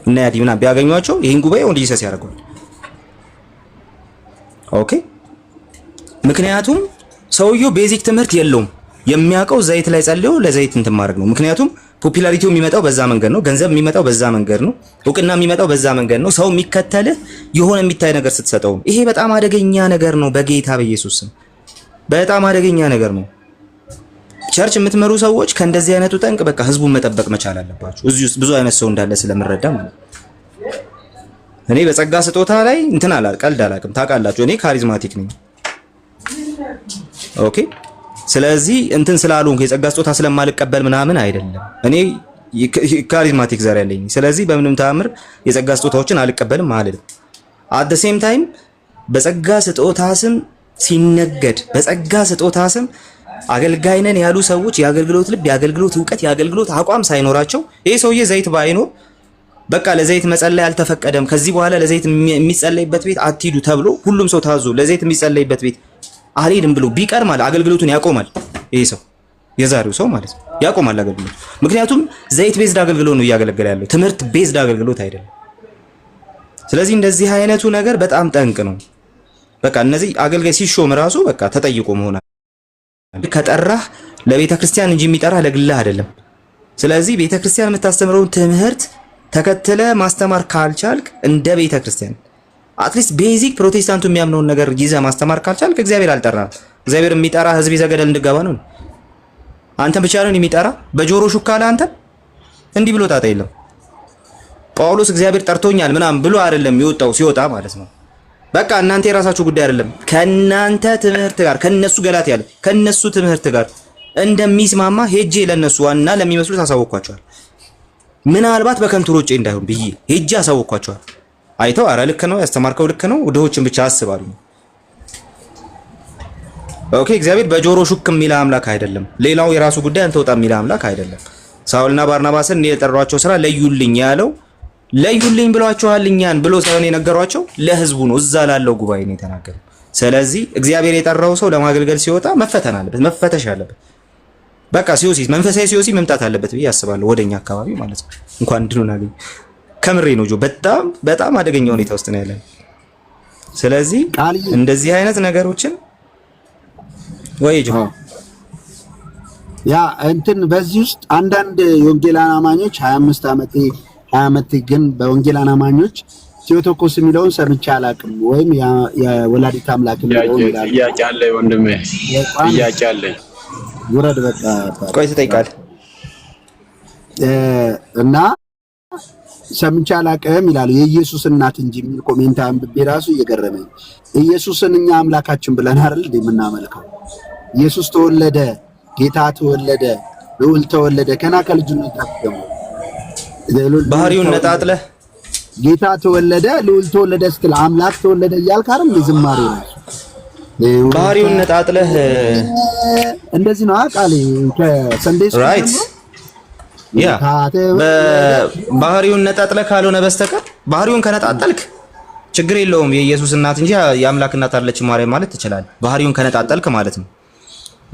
እና ያዲምና ቢያገኟቸው ይሄን ጉባኤ ልጅሰስ ያደርጓል። ኦኬ ምክንያቱም ሰውየው ቤዚክ ትምህርት የለውም። የሚያውቀው ዘይት ላይ ጸልዮ ለዘይት እንትን ማድረግ ነው። ምክንያቱም ፖፑላሪቲው የሚመጣው በዛ መንገድ ነው። ገንዘብ የሚመጣው በዛ መንገድ ነው። እውቅና የሚመጣው በዛ መንገድ ነው። ሰው የሚከተልህ የሆነ የሚታይ ነገር ስትሰጠው ይሄ በጣም አደገኛ ነገር ነው። በጌታ በኢየሱስ ስም በጣም አደገኛ ነገር ነው። ቸርች የምትመሩ ሰዎች ከእንደዚህ አይነቱ ጠንቅ በቃ ህዝቡን መጠበቅ መቻል አለባችሁ። እዚህ ውስጥ ብዙ አይነት ሰው እንዳለ ስለምረዳ ማለት እኔ በጸጋ ስጦታ ላይ እንትን ቀልድ አላውቅም። ታውቃላችሁ እኔ ካሪዝማቲክ ነኝ። ኦኬ ስለዚህ እንትን ስላልሆንኩ የጸጋ ስጦታ ስለማልቀበል ምናምን አይደለም። እኔ ካሪዝማቲክ ዘር ያለኝ ስለዚህ በምንም ተአምር የጸጋ ስጦታዎችን አልቀበልም ማለት ነው። አት ዘ ሴም ታይም በጸጋ ስጦታ ስም ሲነገድ በጸጋ ስጦታ ስም አገልጋይ ነን ያሉ ሰዎች የአገልግሎት ልብ፣ የአገልግሎት ዕውቀት፣ የአገልግሎት አቋም ሳይኖራቸው ይሄ ሰውዬ ዘይት ባይኖር በቃ ለዘይት መጸለይ አልተፈቀደም ከዚህ በኋላ ለዘይት የሚጸለይበት ቤት አትሂዱ ተብሎ ሁሉም ሰው ታዞ ለዘይት የሚጸለይበት ቤት አልሄድም ብሎ ቢቀር ማለት አገልግሎቱን ያቆማል። ይሄ ሰው የዛሬው ሰው ማለት ነው ያቆማል አገልግሎት። ምክንያቱም ዘይት ቤዝድ አገልግሎት ነው እያገለገለ ያለው፣ ትምህርት ቤዝድ አገልግሎት አይደለም። ስለዚህ እንደዚህ አይነቱ ነገር በጣም ጠንቅ ነው። በቃ እነዚህ አገልጋይ ሲሾም ራሱ በቃ ተጠይቆ መሆን ከጠራህ ለቤተ ክርስቲያን እንጂ የሚጠራህ ለግልህ አይደለም። ስለዚህ ቤተ ክርስቲያን የምታስተምረውን ትምህርት ተከትለ ማስተማር ካልቻልክ እንደ ቤተ ክርስቲያን አትሊስት ቤዚክ ፕሮቴስታንቱ የሚያምነውን ነገር ይዘህ ማስተማር ካልቻልክ እግዚአብሔር አልጠራህም። እግዚአብሔር የሚጠራ ህዝብ ይዘገደል እንድገባ ነው። አንተ ብቻ ነው የሚጠራ በጆሮ ሹካለ አንተ እንዲህ ብሎ ጣጣ የለም። ጳውሎስ እግዚአብሔር ጠርቶኛል ምናምን ብሎ አይደለም የወጣው ሲወጣ ማለት ነው። በቃ እናንተ የራሳችሁ ጉዳይ አይደለም። ከናንተ ትምህርት ጋር ከነሱ ገላት ያለ ከነሱ ትምህርት ጋር እንደሚስማማ ሄጄ ለነሱ ዋና ለሚመስሉት አሳወቅኳቸዋል። ምናልባት በከንቱ ሮጬ እንዳይሆን ብዬ ሄጄ አሳወቅኳቸዋል። አይተው አረ ልክ ነው ያስተማርከው ልክ ነው ድሆችን ብቻ አስባሉ። ኦኬ እግዚአብሔር በጆሮ ሹክ የሚል አምላክ አይደለም። ሌላው የራሱ ጉዳይ አንተ ወጣ የሚል አምላክ አይደለም። ሳውልና ባርናባስን የጠሯቸው ስራ ለዩልኝ ያለው ለዩልኝ ብሏቸዋል እኛን ብሎ ሳይሆን የነገሯቸው ለህዝቡ ነው፣ እዛ ላለው ጉባኤ ነው የተናገረው። ስለዚህ እግዚአብሔር የጠራው ሰው ለማገልገል ሲወጣ መፈተን አለበት፣ መፈተሽ አለበት። በቃ ሲኦሲ መንፈሳዊ ሲኦሲ መምጣት አለበት ብዬ አስባለሁ፣ ወደኛ አካባቢ ማለት ነው። እንኳን እንድንሆን አገኝ ከምሬ ነው ጆ፣ በጣም በጣም አደገኛ ሁኔታ ውስጥ ነው ያለን። ስለዚህ እንደዚህ አይነት ነገሮችን ወይ ጆ ያ እንትን በዚህ ውስጥ አንዳንድ የወንጌላን አማኞች 25 ዓመት ግን በወንጌላን አማኞች ቴዎቶኮስ የሚለውን ሰምቼ አላውቅም፣ ወይም የወላዲተ አምላክ የሚለውን ይላል። ጥያቄ አለ ወንድሜ፣ ጥያቄ አለ። ውረድ በቃ ቆይ ትጠይቃለህ እና ሰምቼ አላውቅም ይላሉ። የኢየሱስ እናት እንጂ የሚል ኮሜንት አንብቤ ራሱ እየገረመኝ፣ ኢየሱስን እኛ አምላካችን ብለን አይደል እንደምናመልከው? ኢየሱስ ተወለደ፣ ጌታ ተወለደ፣ ልዑል ተወለደ። ከና ከልጅነት ደግሞ ባህሪውን ነጣጥለህ ጌታ ተወለደ፣ ልዑል ተወለደ ስትል አምላክ ተወለደ እያልክ አይደል ዝማሬ ነው። ባህሪውን ነጣጥለህ እንደዚህ ነው አቃሌ ከሰንዴስ ራይት ያ ባህሪውን ነጣጥለህ ካልሆነ በስተቀር ባህሪውን ከነጣጠልክ ችግር የለውም። የኢየሱስ እናት እንጂ የአምላክ እናት አይደለችም ማርያም ማለት ትችላለህ፣ ባህሪውን ከነጣጠልክ ማለት ነው።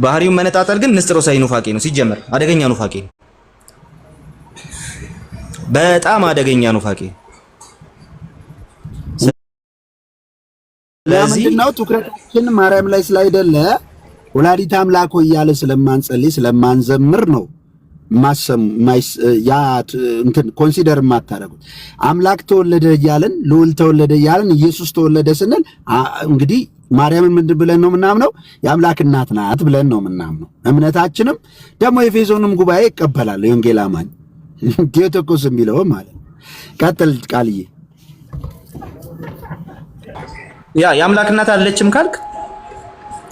ባህሪውን መነጣጠል ግን ንስጥሮሳዊ ኑፋቄ ነው። ሲጀመር አደገኛ ኑፋቄ ነው፣ በጣም አደገኛ ኑፋቄ። ስለዚህ ነው ትኩረታችን ማርያም ላይ ስላይደለ ወላዲተ አምላክ እያለ ስለማንጸልይ ስለማንዘምር ነው ያ እንትን ኮንሲደር የማታደርጉት። አምላክ ተወለደ እያልን ልዑል ተወለደ እያልን ኢየሱስ ተወለደ ስንል እንግዲህ ማርያምን ምንድን ብለን ነው የምናምነው? የአምላክ እናት ናት ብለን ነው የምናምነው። እምነታችንም ደግሞ የኤፌሶንም ጉባኤ ይቀበላል። የወንጌል አማኝ ቴዎቶኮስ የሚለው ማለት ነው። ቀጥል ቃልዬ። ያ የአምላክ እናት አለችም ካልክ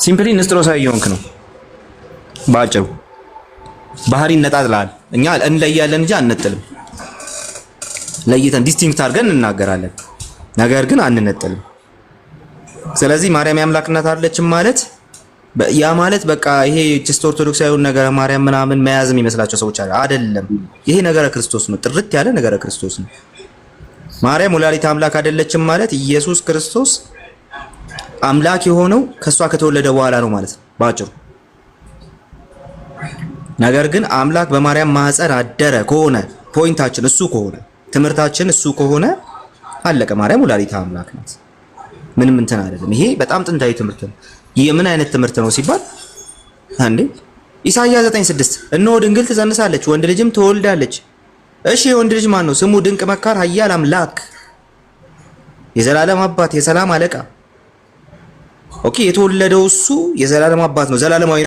ሲምፕሊ ንስጥሮሳዊ የሆንክ ነው ባጭሩ። ባህሪ ነጣጥላል። እኛ እንለያለን እንጂ አንነጥልም። ለይተን ዲስቲንክት አድርገን እንናገራለን፣ ነገር ግን አንነጥልም። ስለዚህ ማርያም የአምላክ እናት አለችም ማለት ያ ማለት በቃ ይሄ ጅስት ኦርቶዶክሳዊ ነገር ማርያም ምናምን መያዝ የሚመስላቸው ሰዎች አይደለም። ይሄ ነገረ ክርስቶስ ነው፣ ጥርት ያለ ነገረ ክርስቶስ ነው። ማርያም ወላዲተ አምላክ አይደለችም ማለት ኢየሱስ ክርስቶስ አምላክ የሆነው ከሷ ከተወለደ በኋላ ነው ማለት ነው ባጭሩ። ነገር ግን አምላክ በማርያም ማህፀን አደረ ከሆነ ፖይንታችን እሱ ከሆነ ትምህርታችን እሱ ከሆነ አለቀ። ማርያም ወላዲተ አምላክ ናት። ምንም እንትን አይደለም። ይሄ በጣም ጥንታዊ ትምህርት ነው። የምን አይነት ትምህርት ነው ሲባል አንዴ ኢሳይያስ 9:6 እነሆ ድንግል ትጸንሳለች ወንድ ልጅም ትወልዳለች። እሺ የወንድ ልጅ ማን ነው? ስሙ ድንቅ መካር፣ ኃያል አምላክ፣ የዘላለም አባት፣ የሰላም አለቃ። ኦኬ የተወለደው እሱ የዘላለም አባት ነው፣ ዘላለማዊ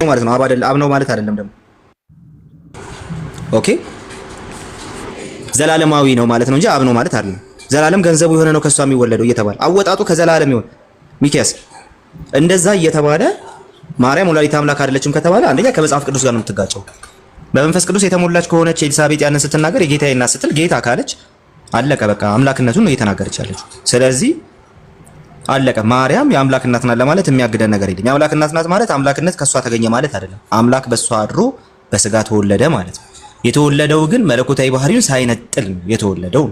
ማለት ነው። አብ ነው ማለት አይደለም ደግሞ። ኦኬ ዘላለማዊ ነው ማለት ነው እንጂ አብ ነው ማለት አይደለም። ዘላለም ገንዘቡ የሆነ ነው ከሷ የሚወለደው እየተባለ አወጣጡ ከዘላለም ይሆን ሚኪያስ እንደዛ እየተባለ ማርያም ወላዲተ አምላክ አይደለችም ከተባለ አንደኛ ከመጽሐፍ ቅዱስ ጋር ነው የምትጋጨው። በመንፈስ ቅዱስ የተሞላች ከሆነች ኤልሳቤጥ ያንን ስትናገር የጌታዬ እናት ስትል ጌታ ካለች አለቀ በቃ አምላክነቱን ነው እየተናገረች ያለችው። ስለዚህ አለቀ። ማርያም የአምላክ እናት ናት ለማለት የሚያግደን ነገር የለም። የአምላክ እናት ናት ማለት አምላክነት ከሷ ተገኘ ማለት አይደለም። አምላክ በሷ አድሮ በስጋ ተወለደ ማለት ነው። የተወለደው ግን መለኮታዊ ባህሪውን ሳይነጥል ነው የተወለደው።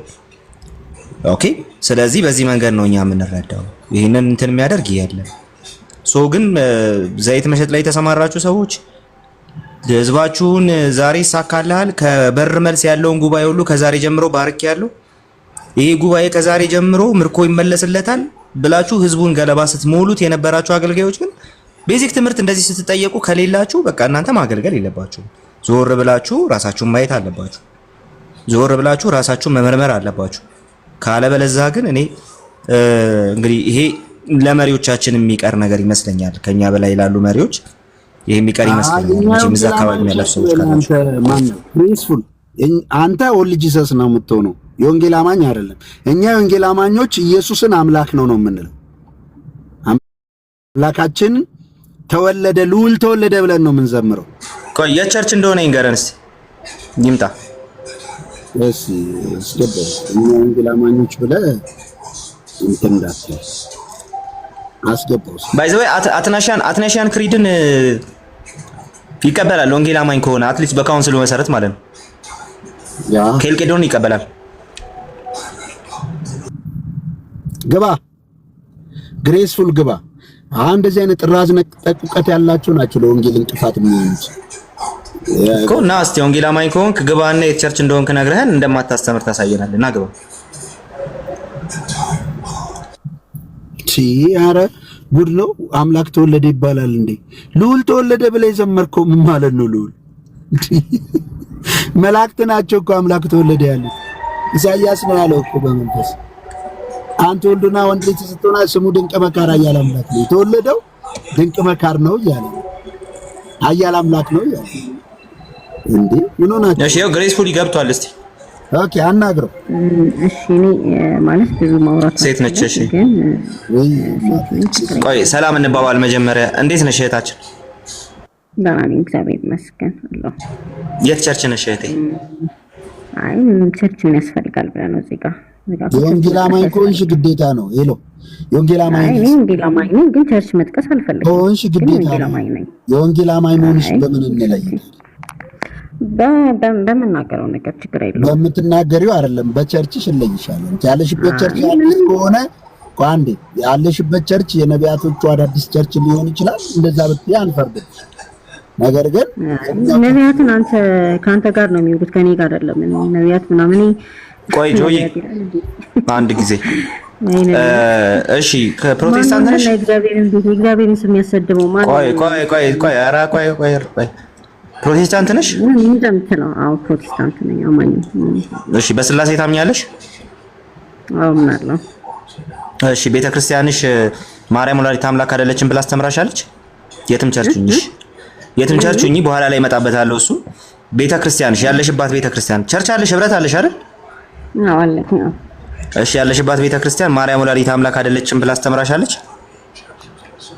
ኦኬ ስለዚህ በዚህ መንገድ ነው እኛ የምንረዳው። ይሄንን እንትን የሚያደርግ የለም። ሶ ግን ዘይት መሸጥ ላይ የተሰማራችሁ ሰዎች ህዝባችሁን ዛሬ ይሳካልሃል፣ ከበር መልስ ያለውን ጉባኤ ሁሉ ከዛሬ ጀምሮ ባርክ ያለው ይሄ ጉባኤ ከዛሬ ጀምሮ ምርኮ ይመለስለታል ብላችሁ ህዝቡን ገለባ ስትሞሉት የነበራችሁ አገልጋዮች ግን ቤዚክ ትምህርት እንደዚህ ስትጠየቁ ከሌላችሁ በቃ እናንተ ማገልገል የለባችሁ። ዞር ብላችሁ ራሳችሁን ማየት አለባችሁ። ዞር ብላችሁ ራሳችሁን መመርመር አለባችሁ። ካለበለዚያ ግን እኔ እንግዲህ ይሄ ለመሪዎቻችን የሚቀር ነገር ይመስለኛል። ከኛ በላይ ላሉ መሪዎች ይሄ የሚቀር ይመስለኛል እንጂ ምዛ አካባቢ ያለው ሰዎች ካላችሁ ማን ነው ፕሪንስፉል አንተ ኦል ጂሰስ ነው የምትሆነው፣ የወንጌል አማኝ አይደለም። እኛ የወንጌል አማኞች ኢየሱስን አምላክ ነው የምንለው። አምላካችን ተወለደ ልዑል ተወለደ ብለን ነው የምንዘምረው። ቆይ የቸርች እንደሆነ ይንገረን እስቲ ይምጣ። እሺ እስከበረ እኛ ወንጌል አማኞች ብለህ እንትን እንዳትል አስገባው። ባይ ዘ ወይ አትናሽያን ክሪድን ይቀበላል ወንጌል አማኝ ከሆነ አትሊስት በካውንስሉ መሰረት ማለት ነው። ያ ኬልቄዶን ይቀበላል። ግባ ግሬስፉል ግባ። እንደዚህ አይነት ጥራዝ ነጠቅ እውቀት ያላቸው ናቸው ለወንጌል እንቅፋት የሚሆኑት እኮ። እና እስቲ ወንጌል አማኝ ከሆንክ ግባና የቸርች እንደሆንክ ነግረህን እንደማታስተምር ታሳየናለህ። እና ግባ። ኧረ ጉድ ነው። አምላክ ተወለደ ይባላል እንዴ? ልዑል ተወለደ ብለህ የዘመርከው ምን ማለት ነው? ልዑል መላእክት ናቸው እኮ አምላክ ተወለደ ያሉት። ኢሳይያስ ነው ያለው እኮ በመንፈስ አንተ ወልድና ወንድ ልጅ ስትሆና ስሙ ድንቅ መካር ኃያል አምላክ ነው። የተወለደው ድንቅ መካር ነው እያለ ኃያል አምላክ ነው እያለ እንዴ ምን ሆናችሁ? እሺ ያው ግሬስፉል ይገብቷል። እስቲ ኦኬ አናግረው። እሺ እኔ ማለት ብዙ ማውራት ሴት ነች። እሺ ቆይ ሰላም እንባባል መጀመሪያ። እንዴት ነሽ እህታችን? ደህና ነኝ እግዚአብሔር ይመስገን አለሁ። የት ቸርች ነሽ እህቴ? አይ ቸርች ምን ያስፈልጋል ብለህ ነው እዚህ ጋር የወንጌል አማኝ ከሆንሽ ግዴታ ነው። ሄሎ የወንጌል አማኝ ነኝ። የወንጌል አማኝ ነኝ ግን ቸርች መጥቀስ አልፈልግም። ከሆንሽ ግዴታ ነው። የወንጌል አማኝ መሆንሽ በምን እንለይ? በምናገረው ነገር ችግር የለውም። በምትናገሪው አይደለም በቸርችሽ እንለይሻለን። ያለሽበት ቸርች አዲስ ከሆነ ቋንዴ ያለሽበት ቸርች የነቢያቶቹ አዳዲስ ቸርች ሊሆን ይችላል። እንደዛ ብትይ አንፈርድም። ነገር ግን ነቢያትን ከአንተ ጋር ነው የሚውሉት ከኔ ጋር አይደለም። ነቢያት ምናምን ቆይ ጆይ አንድ ጊዜ እሺ ከፕሮቴስታንት ነሽ? እግዚአብሔርን ስም ያሰድበው ማለት ቆይ ፕሮቴስታንት ነሽ? ምን እንደምትለው? አዎ ፕሮቴስታንት ነኝ፣ አማኝ ነኝ። እሺ በስላሴ ታምኛለሽ? አዎ ምናለው? እሺ ቤተክርስቲያንሽ ማርያም ወላዲተ አምላክ አይደለችም ብላ አስተምራሻለች? የትም ቸርች ሁኚ በኋላ ላይ እመጣበታለሁ። እሱ ቤተክርስቲያንሽ ያለሽባት ቤተክርስቲያን ቸርች አለሽ፣ ህብረት አለሽ አይደል? አዎ አለኝ። እሺ ያለሽባት ቤተክርስቲያን ማርያም ወላዲተ አምላክ አይደለችም ብላ አስተምራሻለች?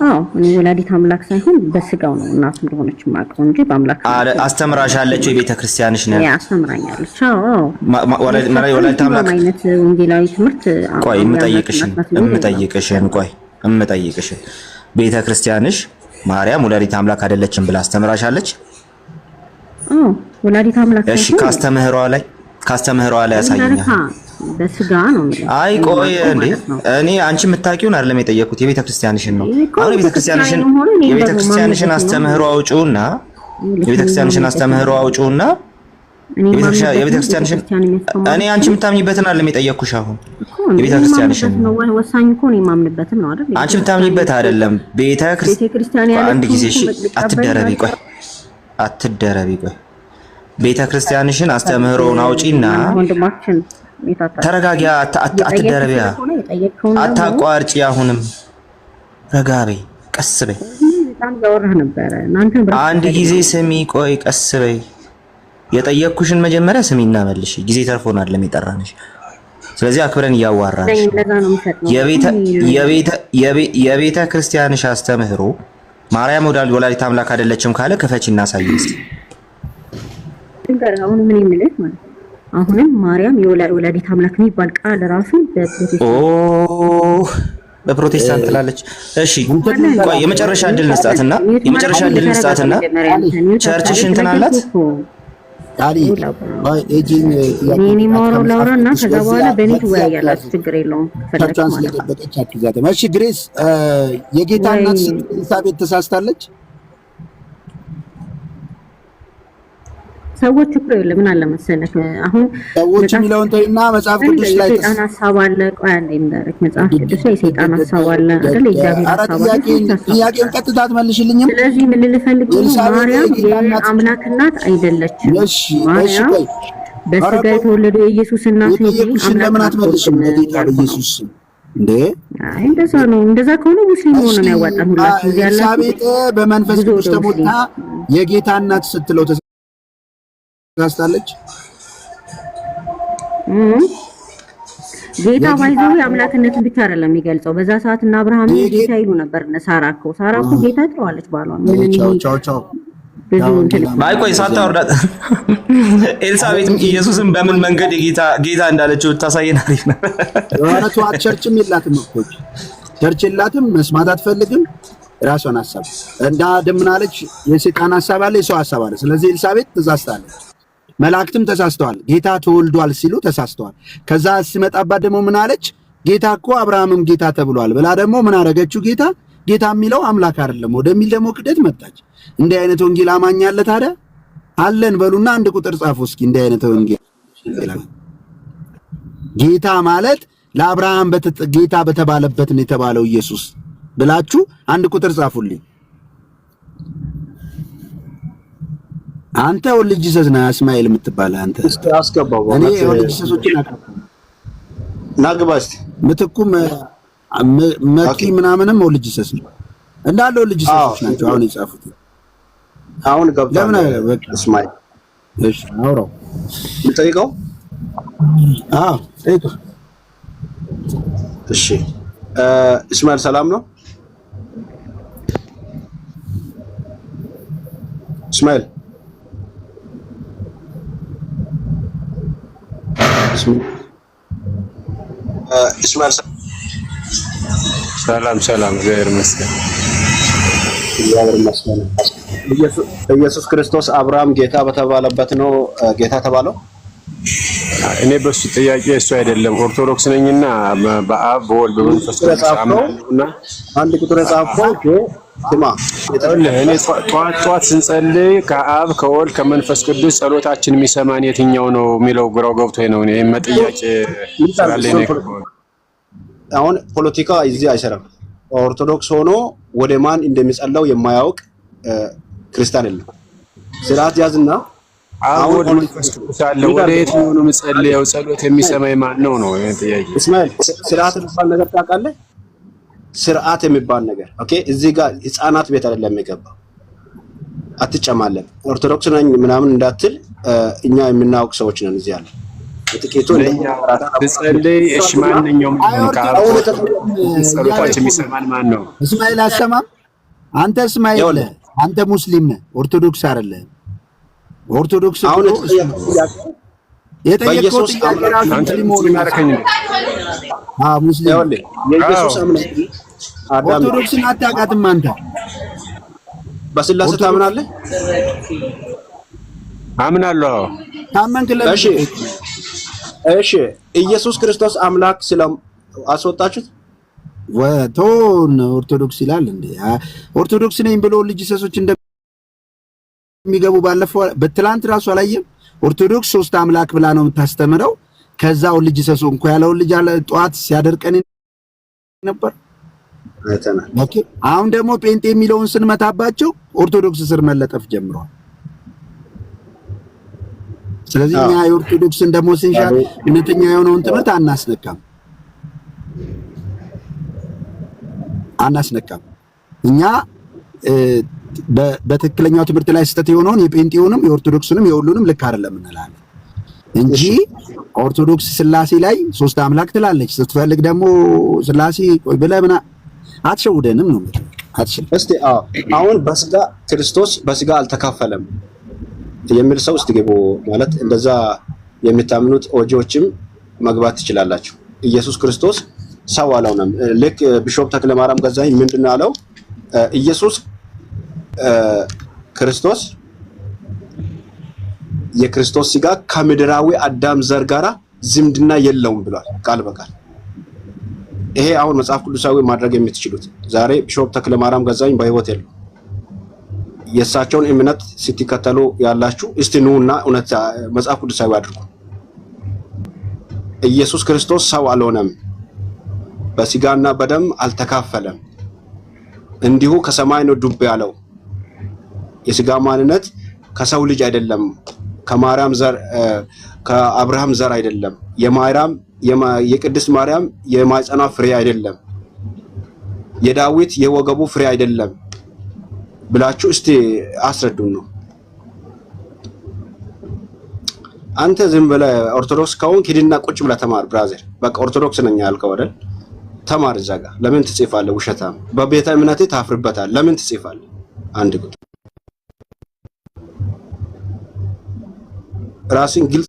አዎ እኔ ወላዲተ አምላክ ሳይሆን በስጋው ነው እናቱ እንደሆነች ማቀው እንጂ በአምላክ አስተምራሻለች ወይ ቤተክርስቲያንሽ ነው? ያ አስተምራኛለች። አዎ ወላዲተ አምላክ አይነት ወንጌላዊ ትምህርት ቆይ እምጠይቅሽን ቤተክርስቲያንሽ ማርያም ወላዲተ አምላክ አይደለችም ብላ አስተምራሻለች? አዎ ወላዲተ አምላክ እሺ ካስተምህሯ ላይ ያሳየኛል። በስጋ ነው ማለት። አይ ቆይ እንዴ እኔ አንቺ የምታውቂውን አይደለም የጠየኩት የቤተክርስቲያንሽን ነው። አሁን የቤተክርስቲያንሽን አስተምህሮ አውጪውና የቤተክርስቲያንሽን እኔ አንቺ የምታምኚበትን አይደለም የጠየኩሽ። አሁን የቤተክርስቲያንሽን ነው ወሳኝ እኮ ነው የማምንበትም ነው አይደል? አንቺ የምታምኚበት አይደለም ቤተክርስቲያን። አንድ ጊዜ እሺ አትደረቢ ቆይ ቤተክርስቲያንሽን አስተምህሮውን አውጪና ተረጋጊ። አትደረቢያ፣ አታቋርጪ። አሁንም ረጋቤ፣ ቀስ በይ። አንድ ጊዜ ስሚ፣ ቆይ ቀስ በይ። የጠየቅኩሽን መጀመሪያ ስሚና መልሽ። ጊዜ ተርፎናል ለሚጠራንሽ። ስለዚህ አክብረን እያዋራንሽ የቤተ ክርስቲያንሽ አስተምህሮ ማርያም ወላዲተ አምላክ አይደለችም ካለ ክፈቺ እናሳይ እስቲ። አሁን ምን ይምልህ ማለት ነው? አሁንም ማርያም የወላዲተ አምላክ የሚባል ቃል ራሱ በፕሮቴስታንት ትላለች። እሺ ቆይ የመጨረሻ እድል እንስጣትና ቸርችሽ እንትን አላት ታዲ ባይ ኤጂን እኔ ማውራው ላውራና ከዛ በኋላ በኔ ትወያያላችሁ። ችግር የለውም። ፈለግኩ ስለደበቀች አትዛተም። እሺ ግሬስ የጌታ እናት ኤልሳቤጥ ተሳስታለች። ሰዎች እኮ የለም ምን አለ መሰለህ አሁን ሰዎች የሚለውን ተይና መጽሐፍ ቅዱስ ላይ ሰይጣን ሐሳብ አለ። ቆይ አንዴ እንደረክ መጽሐፍ ቅዱስ ላይ ሰይጣን ሐሳብ አለ አይደል? እግዚአብሔር ሐሳብ አለ። ጥያቄን ቀጥታ አትመልሽልኝም። ስለዚህ ምን ልፈልግ ነው? ማርያም የአምላክ እናት አይደለችም። እሺ ቆይ በስጋ የተወለደው የኢየሱስ እናት ነው። ለምን አትመልሽም? ጌታ ኢየሱስ እንዴ እንደዛ ነው። እንደዛ ከሆነ ሙስሊም ሆነ ነው ያዋጣን ሁላችሁ እዚህ ያላችሁ። ኤልሳቤጥ በመንፈስ ቅዱስ ተሞልታ የጌታ እናት ስትለው ተሳስታለች። ጌታ ባይዘው አምላክነትን ብቻ አይደለም የሚገልጸው። በዛ ሰዓት እና አብርሃም ጌታ ይሉ ነበር። ሳራ እኮ ጌታ ትለዋለች ባሏን። ምን ቻው ማይ ቆይ ሳታወርዳት ኤልሳቤጥም ኢየሱስን በምን መንገድ ጌታ እንዳለችው ታሳየን አሪፍ ነው። ወራቱ ቸርችም የላትም እኮ ቸርች የላትም፣ መስማት አትፈልግም። ራሷን ሐሳብ እንዳ ደምናለች። የሰይጣን ሐሳብ አለ፣ የሰው ሐሳብ አለ። ስለዚህ ኤልሳቤጥ ተሳስታለች፣ መላእክትም ተሳስተዋል። ጌታ ተወልዷል ሲሉ ተሳስተዋል። ከዛ ሲመጣባት ደግሞ ምን አለች? ጌታ እኮ አብርሃምም ጌታ ተብሏል ብላ ደግሞ ምን አደረገችው? ጌታ የሚለው አምላክ አይደለም ወደሚል ደግሞ ክደት መጣች። እንዲህ አይነት ወንጌል አማኝ አለ ታዲያ? አለን በሉና አንድ ቁጥር ጻፉ እስኪ። እንዲህ አይነት ወንጌል ጌታ ማለት ለአብርሃም ጌታ በተባለበት ነው የተባለው ኢየሱስ ብላችሁ አንድ ቁጥር ጻፉልኝ። አንተ ወልጅ ሰዝና እስማኤል የምትባል አንተ እስቲ አስገባው። እኔ ወልጅ ሰሶችን አቀርብ ናግባስ ምትኩም መኪ ምናምንም ወልጅ ሰስ ነው እንዳለ ወልጅ ሰሶች ናቸው አሁን የጻፉት። አሁን ገብታ ለምን እስማኤል እሺ አውራው ጠይቀው። ጠይቀው። እሺ እስማኤል ሰላም ነው? እስማኤል ሰላም እግዚአብሔር ይመስገን። ኢየሱስ ክርስቶስ አብርሃም ጌታ በተባለበት ነው ጌታ ተባለው? እኔ በሱ ጥያቄ እሱ አይደለም ኦርቶዶክስ ነኝና በአብ በወልድ በመንፈስ ቅዱስ አምናለሁና አንድ ቁጥር የጻፈው ስማ፣ እኔ ጧት ስንጸልይ ከአብ ከወልድ ከመንፈስ ቅዱስ ጸሎታችን የሚሰማን የትኛው ነው የሚለው ግራው ገብቶኝ ነው። እኔ መጥያቄ ስላለኝ ነው። አሁን ፖለቲካ እዚህ አይሰራም። ኦርቶዶክስ ሆኖ ወደ ማን እንደሚጸልየው የማያውቅ ክርስቲያን የለም። ስርዓት ያዝና አሁን መንፈስ ቅዱስ አለ። ወደ የትኛው ነው የምጸልየው? ጸሎት የሚሰማኝ ማን ነው ነው ጥያቄ። እስማኤል ስርዓት የሚባል ነገር ታውቃለህ? ስርዓት የሚባል ነገር ኦኬ። እዚህ ጋር ህፃናት ቤት አይደለም የሚገባው። አትጨማለን። ኦርቶዶክስ ነኝ ምናምን እንዳትል፣ እኛ የምናውቅ ሰዎች ነን እዚህ ያለ ጥቂቱ ትጸልይ። እሺ ማንኛውም ጸሎታችን የሚሰማን ማን ነው? እስማኤል አሰማም። አንተ እስማኤል አንተ ሙስሊም ነህ፣ ኦርቶዶክስ አይደለህ። ኦርቶዶክስ አሁን የጠየቀው ጥያቄ ራሱ ሙስሊም ሆነ አርከኝ ሙስሊም የኢየሱስ አምላክ ኦርቶዶክስን አታውቃትም አንተ? በስላሴ ታምናለህ? አምናለሁ። ታመንክ? እሺ ኢየሱስ ክርስቶስ አምላክ ስለም አስወጣችሁት? ወቶን ኦርቶዶክስ ይላል እንዴ? ኦርቶዶክስ ነኝ ብሎ ልጅ ሰሶች እንደሚገቡ ባለፈው በትላንት ራሱ አላየም? ኦርቶዶክስ ሶስት አምላክ ብላ ነው የምታስተምረው። ከዛው ልጅ ሰሶ እንኳን ያለው ልጅ አለ ጧት ሲያደርቀን ነበር አይተናል። ኦኬ አሁን ደግሞ ጴንጤ የሚለውን ስንመታባቸው ኦርቶዶክስ ስር መለጠፍ ጀምሯል። ስለዚህ እኛ የኦርቶዶክስን ደግሞ ስንሻል እውነተኛ የሆነውን ትምህርት አናስነካም። እኛ በትክክለኛው ትምህርት ላይ ስህተት የሆነውን የጴንጤውንም የኦርቶዶክስንም የሁሉንም ልክ አይደለም እንላለን እንጂ ኦርቶዶክስ ስላሴ ላይ ሶስት አምላክ ትላለች። ስትፈልግ ደግሞ ስላሴ ቆይ ብለህ ምና አትሸውደንም ነው አትሽል። እስቲ አሁን በስጋ ክርስቶስ በስጋ አልተካፈለም የሚል ሰው እስቲ ገቦ ማለት እንደዛ የምታምኑት ኦጆችም መግባት ትችላላችሁ። ኢየሱስ ክርስቶስ ሰው አልሆነም። ልክ ቢሾፕ ተክለማርያም ገዛኝ ምንድነው አለው? ኢየሱስ ክርስቶስ የክርስቶስ ስጋ ከምድራዊ አዳም ዘር ጋራ ዝምድና የለውም ብሏል ቃል በቃል። ይሄ አሁን መጽሐፍ ቅዱሳዊ ማድረግ የምትችሉት ዛሬ ቢሾፕ ተክለማርያም ገዛኝ በህይወት የለው። የእሳቸውን እምነት ስትከተሉ ያላችሁ እስቲ ኑና እውነት መጽሐፍ ቅዱሳዊ አድርጉ። ኢየሱስ ክርስቶስ ሰው አልሆነም፣ በስጋና በደም አልተካፈለም፣ እንዲሁ ከሰማይ ነው ዱብ ያለው። የስጋ ማንነት ከሰው ልጅ አይደለም፣ ከማርያም ዘር ከአብርሃም ዘር አይደለም፣ የቅድስት ማርያም የማኅፀኗ ፍሬ አይደለም፣ የዳዊት የወገቡ ፍሬ አይደለም ብላችሁ እስቲ አስረዱን ነው። አንተ ዝም ብለህ ኦርቶዶክስ ከሆንክ ሂድና ቁጭ ብለህ ተማር ብራዘር። በቃ ኦርቶዶክስ ነኝ ያልከው አይደል? ተማር እዛ ጋር። ለምን ትጽፋለህ? ውሸታም። በቤተ እምነትህ ታፍርበታል። ለምን ትጽፋለህ? አንድ ቁጥር ራስን ግልጽ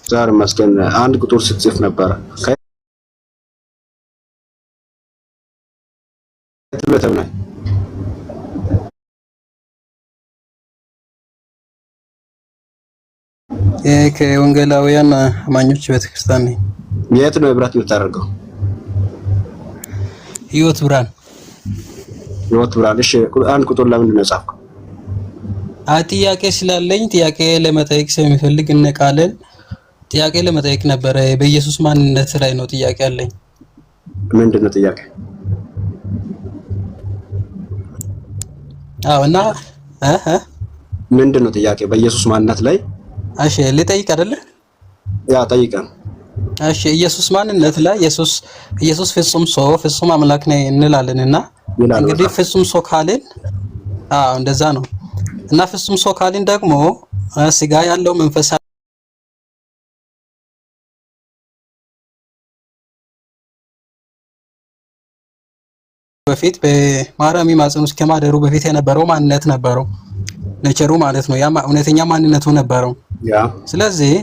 ዛሬ መስገን አንድ ቁጥር ስትጽፍ ነበር ከትበተና ከወንጌላውያን አማኞች ቤተክርስቲያን ነኝ። የት ነው ህብረት የምታደርገው? ህይወት ብርሃን። ህይወት ብርሃን። እሺ አንድ ቁጥር ለምን ነው ጻፍከው? ጥያቄ ስላለኝ ጥያቄ ለመጠየቅ ስለሚፈልግ እንቃለን ጥያቄ ለመጠየቅ ነበር። በኢየሱስ ማንነት ላይ ነው ጥያቄ አለኝ። ምንድነው ጥያቄ? እና ምንድነው ጥያቄ? በኢየሱስ ማንነት ላይ እሺ ልጠይቅ አይደለ? ያ ጠይቀን። እሺ ኢየሱስ ማንነት ላይ ኢየሱስ ፍጹም ሰው ፍጹም አምላክ ነው እንላለንና እንግዲህ ፍጹም ሰው ካልን እንደዛ ነው እና ፍጹም ሰው ካልን ደግሞ ስጋ ያለው መንፈስ በፊት በማርያም ማጽን ውስጥ ከማደሩ በፊት የነበረው ማንነት ነበረው ነቸሩ ማለት ነው። ያ እውነተኛ ማንነቱ ነበረው። ስለዚህ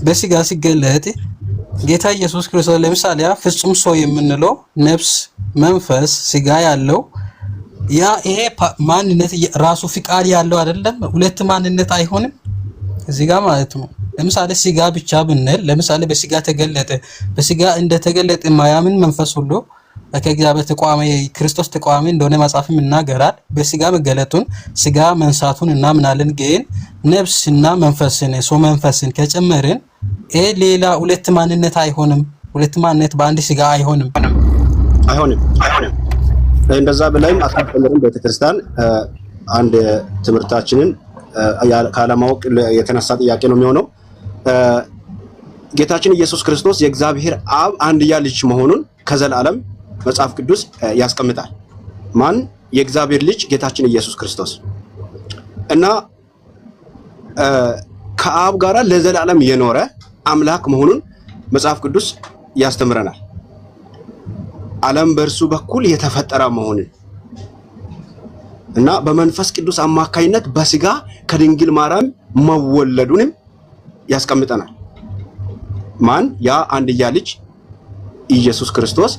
በስጋ ሲገለጥ ጌታ ኢየሱስ ክርስቶስ ለምሳሌ ፍጹም ሰው የምንለው ነፍስ፣ መንፈስ፣ ስጋ ያለው ይሄ ማንነት ራሱ ፍቃድ ያለው አይደለም። ሁለት ማንነት አይሆንም እዚህ ጋር ማለት ነው። ለምሳሌ ስጋ ብቻ ብንል ለምሳሌ በስጋ ተገለጠ። በስጋ እንደተገለጠ ማያምን መንፈስ ሁሉ ከእግዚአብሔር ተቋሚ ክርስቶስ ተቋሚ እንደሆነ መጽሐፍም ይናገራል። በስጋ መገለጡን ስጋ መንሳቱን እናምናለን። ግን ነፍስና መንፈስን ሰው መንፈስን ከጨመርን ሌላ ሁለት ማንነት አይሆንም። ሁለት ማንነት በአንድ ስጋ አይሆንም። እንደዛ ብለን አስተምረን ቤተክርስቲያን አንድ ትምህርታችንን ካለማወቅ የተነሳ ጥያቄ ነው የሚሆነው። ጌታችን ኢየሱስ ክርስቶስ የእግዚአብሔር አብ አንድያ ልጅ መሆኑን ከዘላለም መጽሐፍ ቅዱስ ያስቀምጣል። ማን? የእግዚአብሔር ልጅ ጌታችን ኢየሱስ ክርስቶስ እና ከአብ ጋራ ለዘላለም የኖረ አምላክ መሆኑን መጽሐፍ ቅዱስ ያስተምረናል። ዓለም በእርሱ በኩል የተፈጠረ መሆኑን እና በመንፈስ ቅዱስ አማካይነት በስጋ ከድንግል ማርያም መወለዱንም ያስቀምጠናል። ማን? ያ አንድያ ልጅ ኢየሱስ ክርስቶስ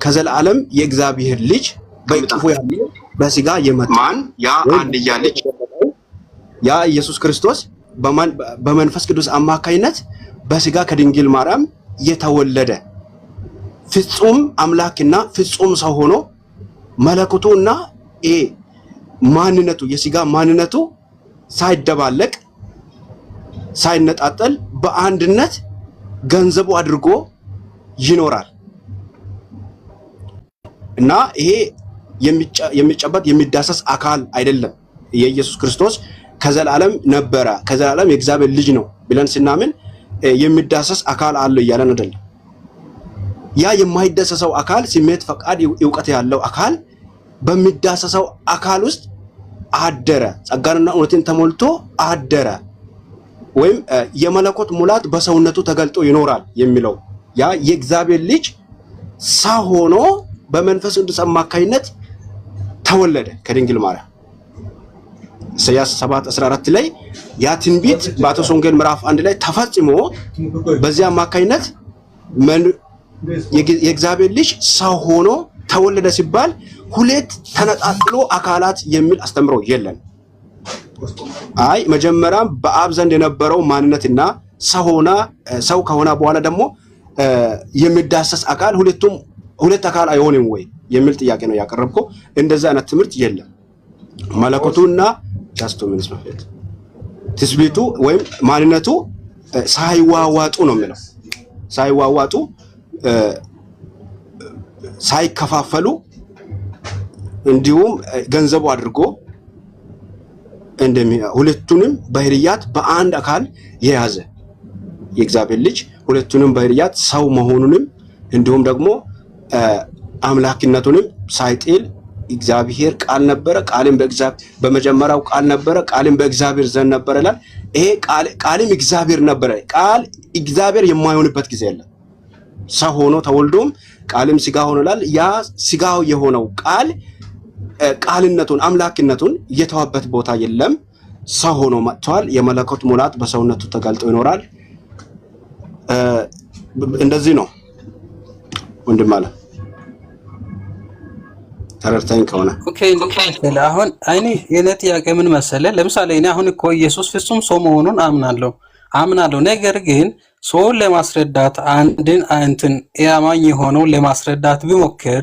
ከዘላለም የእግዚአብሔር ልጅ በእቅፉ ያለ በስጋ የመጣ ማን? ያ አንድያ ልጅ ያ ኢየሱስ ክርስቶስ በመንፈስ ቅዱስ አማካይነት በስጋ ከድንግል ማርያም የተወለደ ፍጹም አምላክና ፍጹም ሰው ሆኖ መለኮቱና ማንነቱ የስጋ ማንነቱ ሳይደባለቅ ሳይነጣጠል በአንድነት ገንዘቡ አድርጎ ይኖራል እና ይሄ የሚጨበጥ የሚዳሰስ አካል አይደለም። የኢየሱስ ክርስቶስ ከዘላለም ነበረ፣ ከዘላለም የእግዚአብሔር ልጅ ነው ብለን ስናምን የሚዳሰስ አካል አለው እያለን አይደለም። ያ የማይዳሰሰው አካል ስሜት፣ ፈቃድ፣ ዕውቀት ያለው አካል በሚዳሰሰው አካል ውስጥ አደረ፣ ጸጋንና እውነትን ተሞልቶ አደረ፣ ወይም የመለኮት ሙላት በሰውነቱ ተገልጦ ይኖራል የሚለው ያ የእግዚአብሔር ልጅ ሰው ሆኖ በመንፈስ ቅዱስ አማካይነት ተወለደ ከድንግል ማርያም። ኢሳይያስ 7:14 ላይ ያ ትንቢት በማቴዎስ ወንጌል ምዕራፍ 1 ላይ ተፈጽሞ በዚያ አማካይነት የእግዚአብሔር ልጅ ሰው ሆኖ ተወለደ ሲባል ሁለት ተነጣጥሎ አካላት የሚል አስተምሮ የለም። አይ መጀመሪያም በአብ ዘንድ የነበረው ማንነትና ሰው ከሆነ በኋላ ደግሞ የሚዳሰስ አካል ሁለት አካል አይሆንም ወይ የሚል ጥያቄ ነው ያቀረብከው። እንደዛ አይነት ትምህርት የለም። መለኮቱና ጃስት 2 ሚኒትስ በፊት ትስቢቱ ወይም ማንነቱ ሳይዋዋጡ ነው የሚለው። ሳይዋዋጡ ሳይከፋፈሉ እንዲሁም ገንዘቡ አድርጎ ሁለቱንም ባህሪያት በአንድ አካል የያዘ የእግዚአብሔር ልጅ ሁለቱንም ባህሪያት ሰው መሆኑንም እንዲሁም ደግሞ አምላክነቱንም ሳይጥል እግዚአብሔር ቃል ነበረ፣ ቃልም በመጀመሪያው ቃል ነበረ፣ ቃልም በእግዚአብሔር ዘንድ ነበረ ይላል። ይሄ ቃልም እግዚአብሔር ነበረ። ቃል እግዚአብሔር የማይሆንበት ጊዜ የለም። ሰው ሆኖ ተወልዶም ቃልም ስጋ ሆኖ ይላል። ያ ስጋው የሆነው ቃልነቱን አምላክነቱን የተዋበት ቦታ የለም። ሰው ሆኖ መጥቷል። የመለኮት ሙላት በሰውነቱ ተገልጦ ይኖራል። እንደዚህ ነው ወንድም አለ ተረርተኝ ከሆነ ኦኬ። አሁን የኔ ጥያቄ ምን መሰለ? ለምሳሌ እኔ አሁን እኮ ኢየሱስ ፍጹም ሰው መሆኑን አምናለሁ። ነገር ግን ሰውን ለማስረዳት አንድን አማኝ የሆነው ለማስረዳት ቢሞክር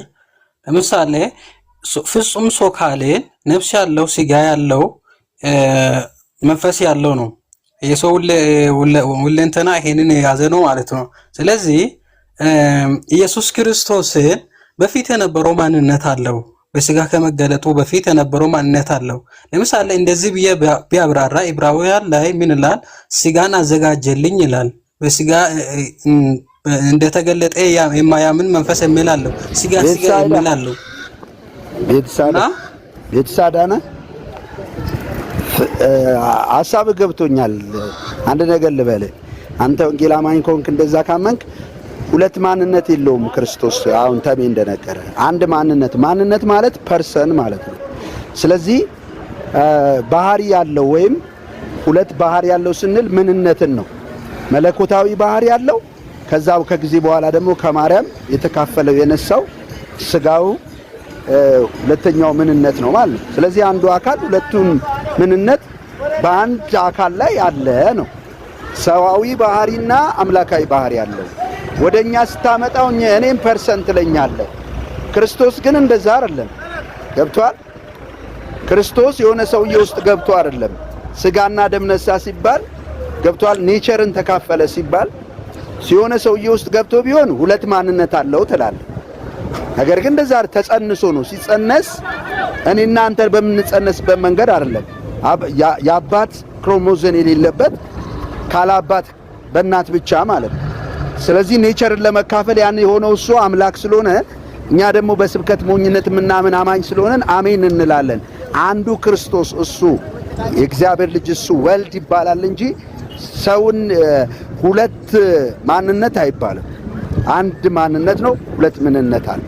ለምሳሌ ፍጹም ሰው ካለ ነፍስ ያለው ስጋ ያለው መንፈስ ያለው ነው። የሰው ሁለንተና ይሄንን የያዘ ነው ማለት ነው። ስለዚህ ኢየሱስ ክርስቶስን በፊት የነበረው ማንነት አለው። በስጋ ከመገለጡ በፊት የነበረው ማንነት አለው። ለምሳሌ እንደዚህ ቢያብራራ ዕብራውያን ላይ ምን ይላል? ስጋን አዘጋጀልኝ ይላል። በስጋ እንደተገለጠ የማያምን መንፈስ የሚላለው ስጋ የሚላለው ቤተሳዳነ ሐሳብ ገብቶኛል። አንድ ነገር ልበልህ። አንተ ወንጌል አማኝ ከሆንክ እንደዛ ካመንክ ሁለት ማንነት የለውም ክርስቶስ። አሁን ተሜ እንደነገረ አንድ ማንነት ማለት ፐርሰን ማለት ነው። ስለዚህ ባህሪ ያለው ወይም ሁለት ባህሪ ያለው ስንል ምንነትን ነው። መለኮታዊ ባህሪ ያለው ከዛው ከጊዜ በኋላ ደግሞ ከማርያም የተካፈለው የነሳው ስጋው ሁለተኛው ምንነት ነው ማለት ነው። ስለዚህ አንዱ አካል ሁለቱን ምንነት በአንድ አካል ላይ አለ ነው። ሰዋዊ ባህሪና አምላካዊ ባህሪ ያለው ወደኛ ስታመጣው እኔም ፐርሰንት ለኛለህ። ክርስቶስ ግን እንደዛ አይደለም። ገብቷል? ክርስቶስ የሆነ ሰውዬ ውስጥ ገብቶ አይደለም። ስጋና ደም ነሳ ሲባል ገብቷል? ኔቸርን ተካፈለ ሲባል ሲሆነ ሰውዬ ውስጥ ገብቶ ቢሆን ሁለት ማንነት አለው ትላለህ። ነገር ግን እንደዛ ተጸንሶ ነው። ሲጸነስ እኔና አንተ በምንጸነስበት መንገድ አይደለም። የአባት ክሮሞዞን የሌለበት ካላባት በእናት ብቻ ማለት ነው። ስለዚህ ኔቸርን ለመካፈል ያን የሆነው እሱ አምላክ ስለሆነ እኛ ደግሞ በስብከት ሞኝነት የምናምን አማኝ ስለሆነን አሜን እንላለን። አንዱ ክርስቶስ እሱ የእግዚአብሔር ልጅ እሱ ወልድ ይባላል እንጂ ሰውን ሁለት ማንነት አይባልም። አንድ ማንነት ነው፣ ሁለት ምንነት አለ።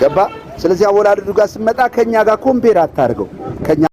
ገባ? ስለዚህ አወላልዱ ጋር ስመጣ ከኛ ጋር ኮምፔር አታርገው። ከኛ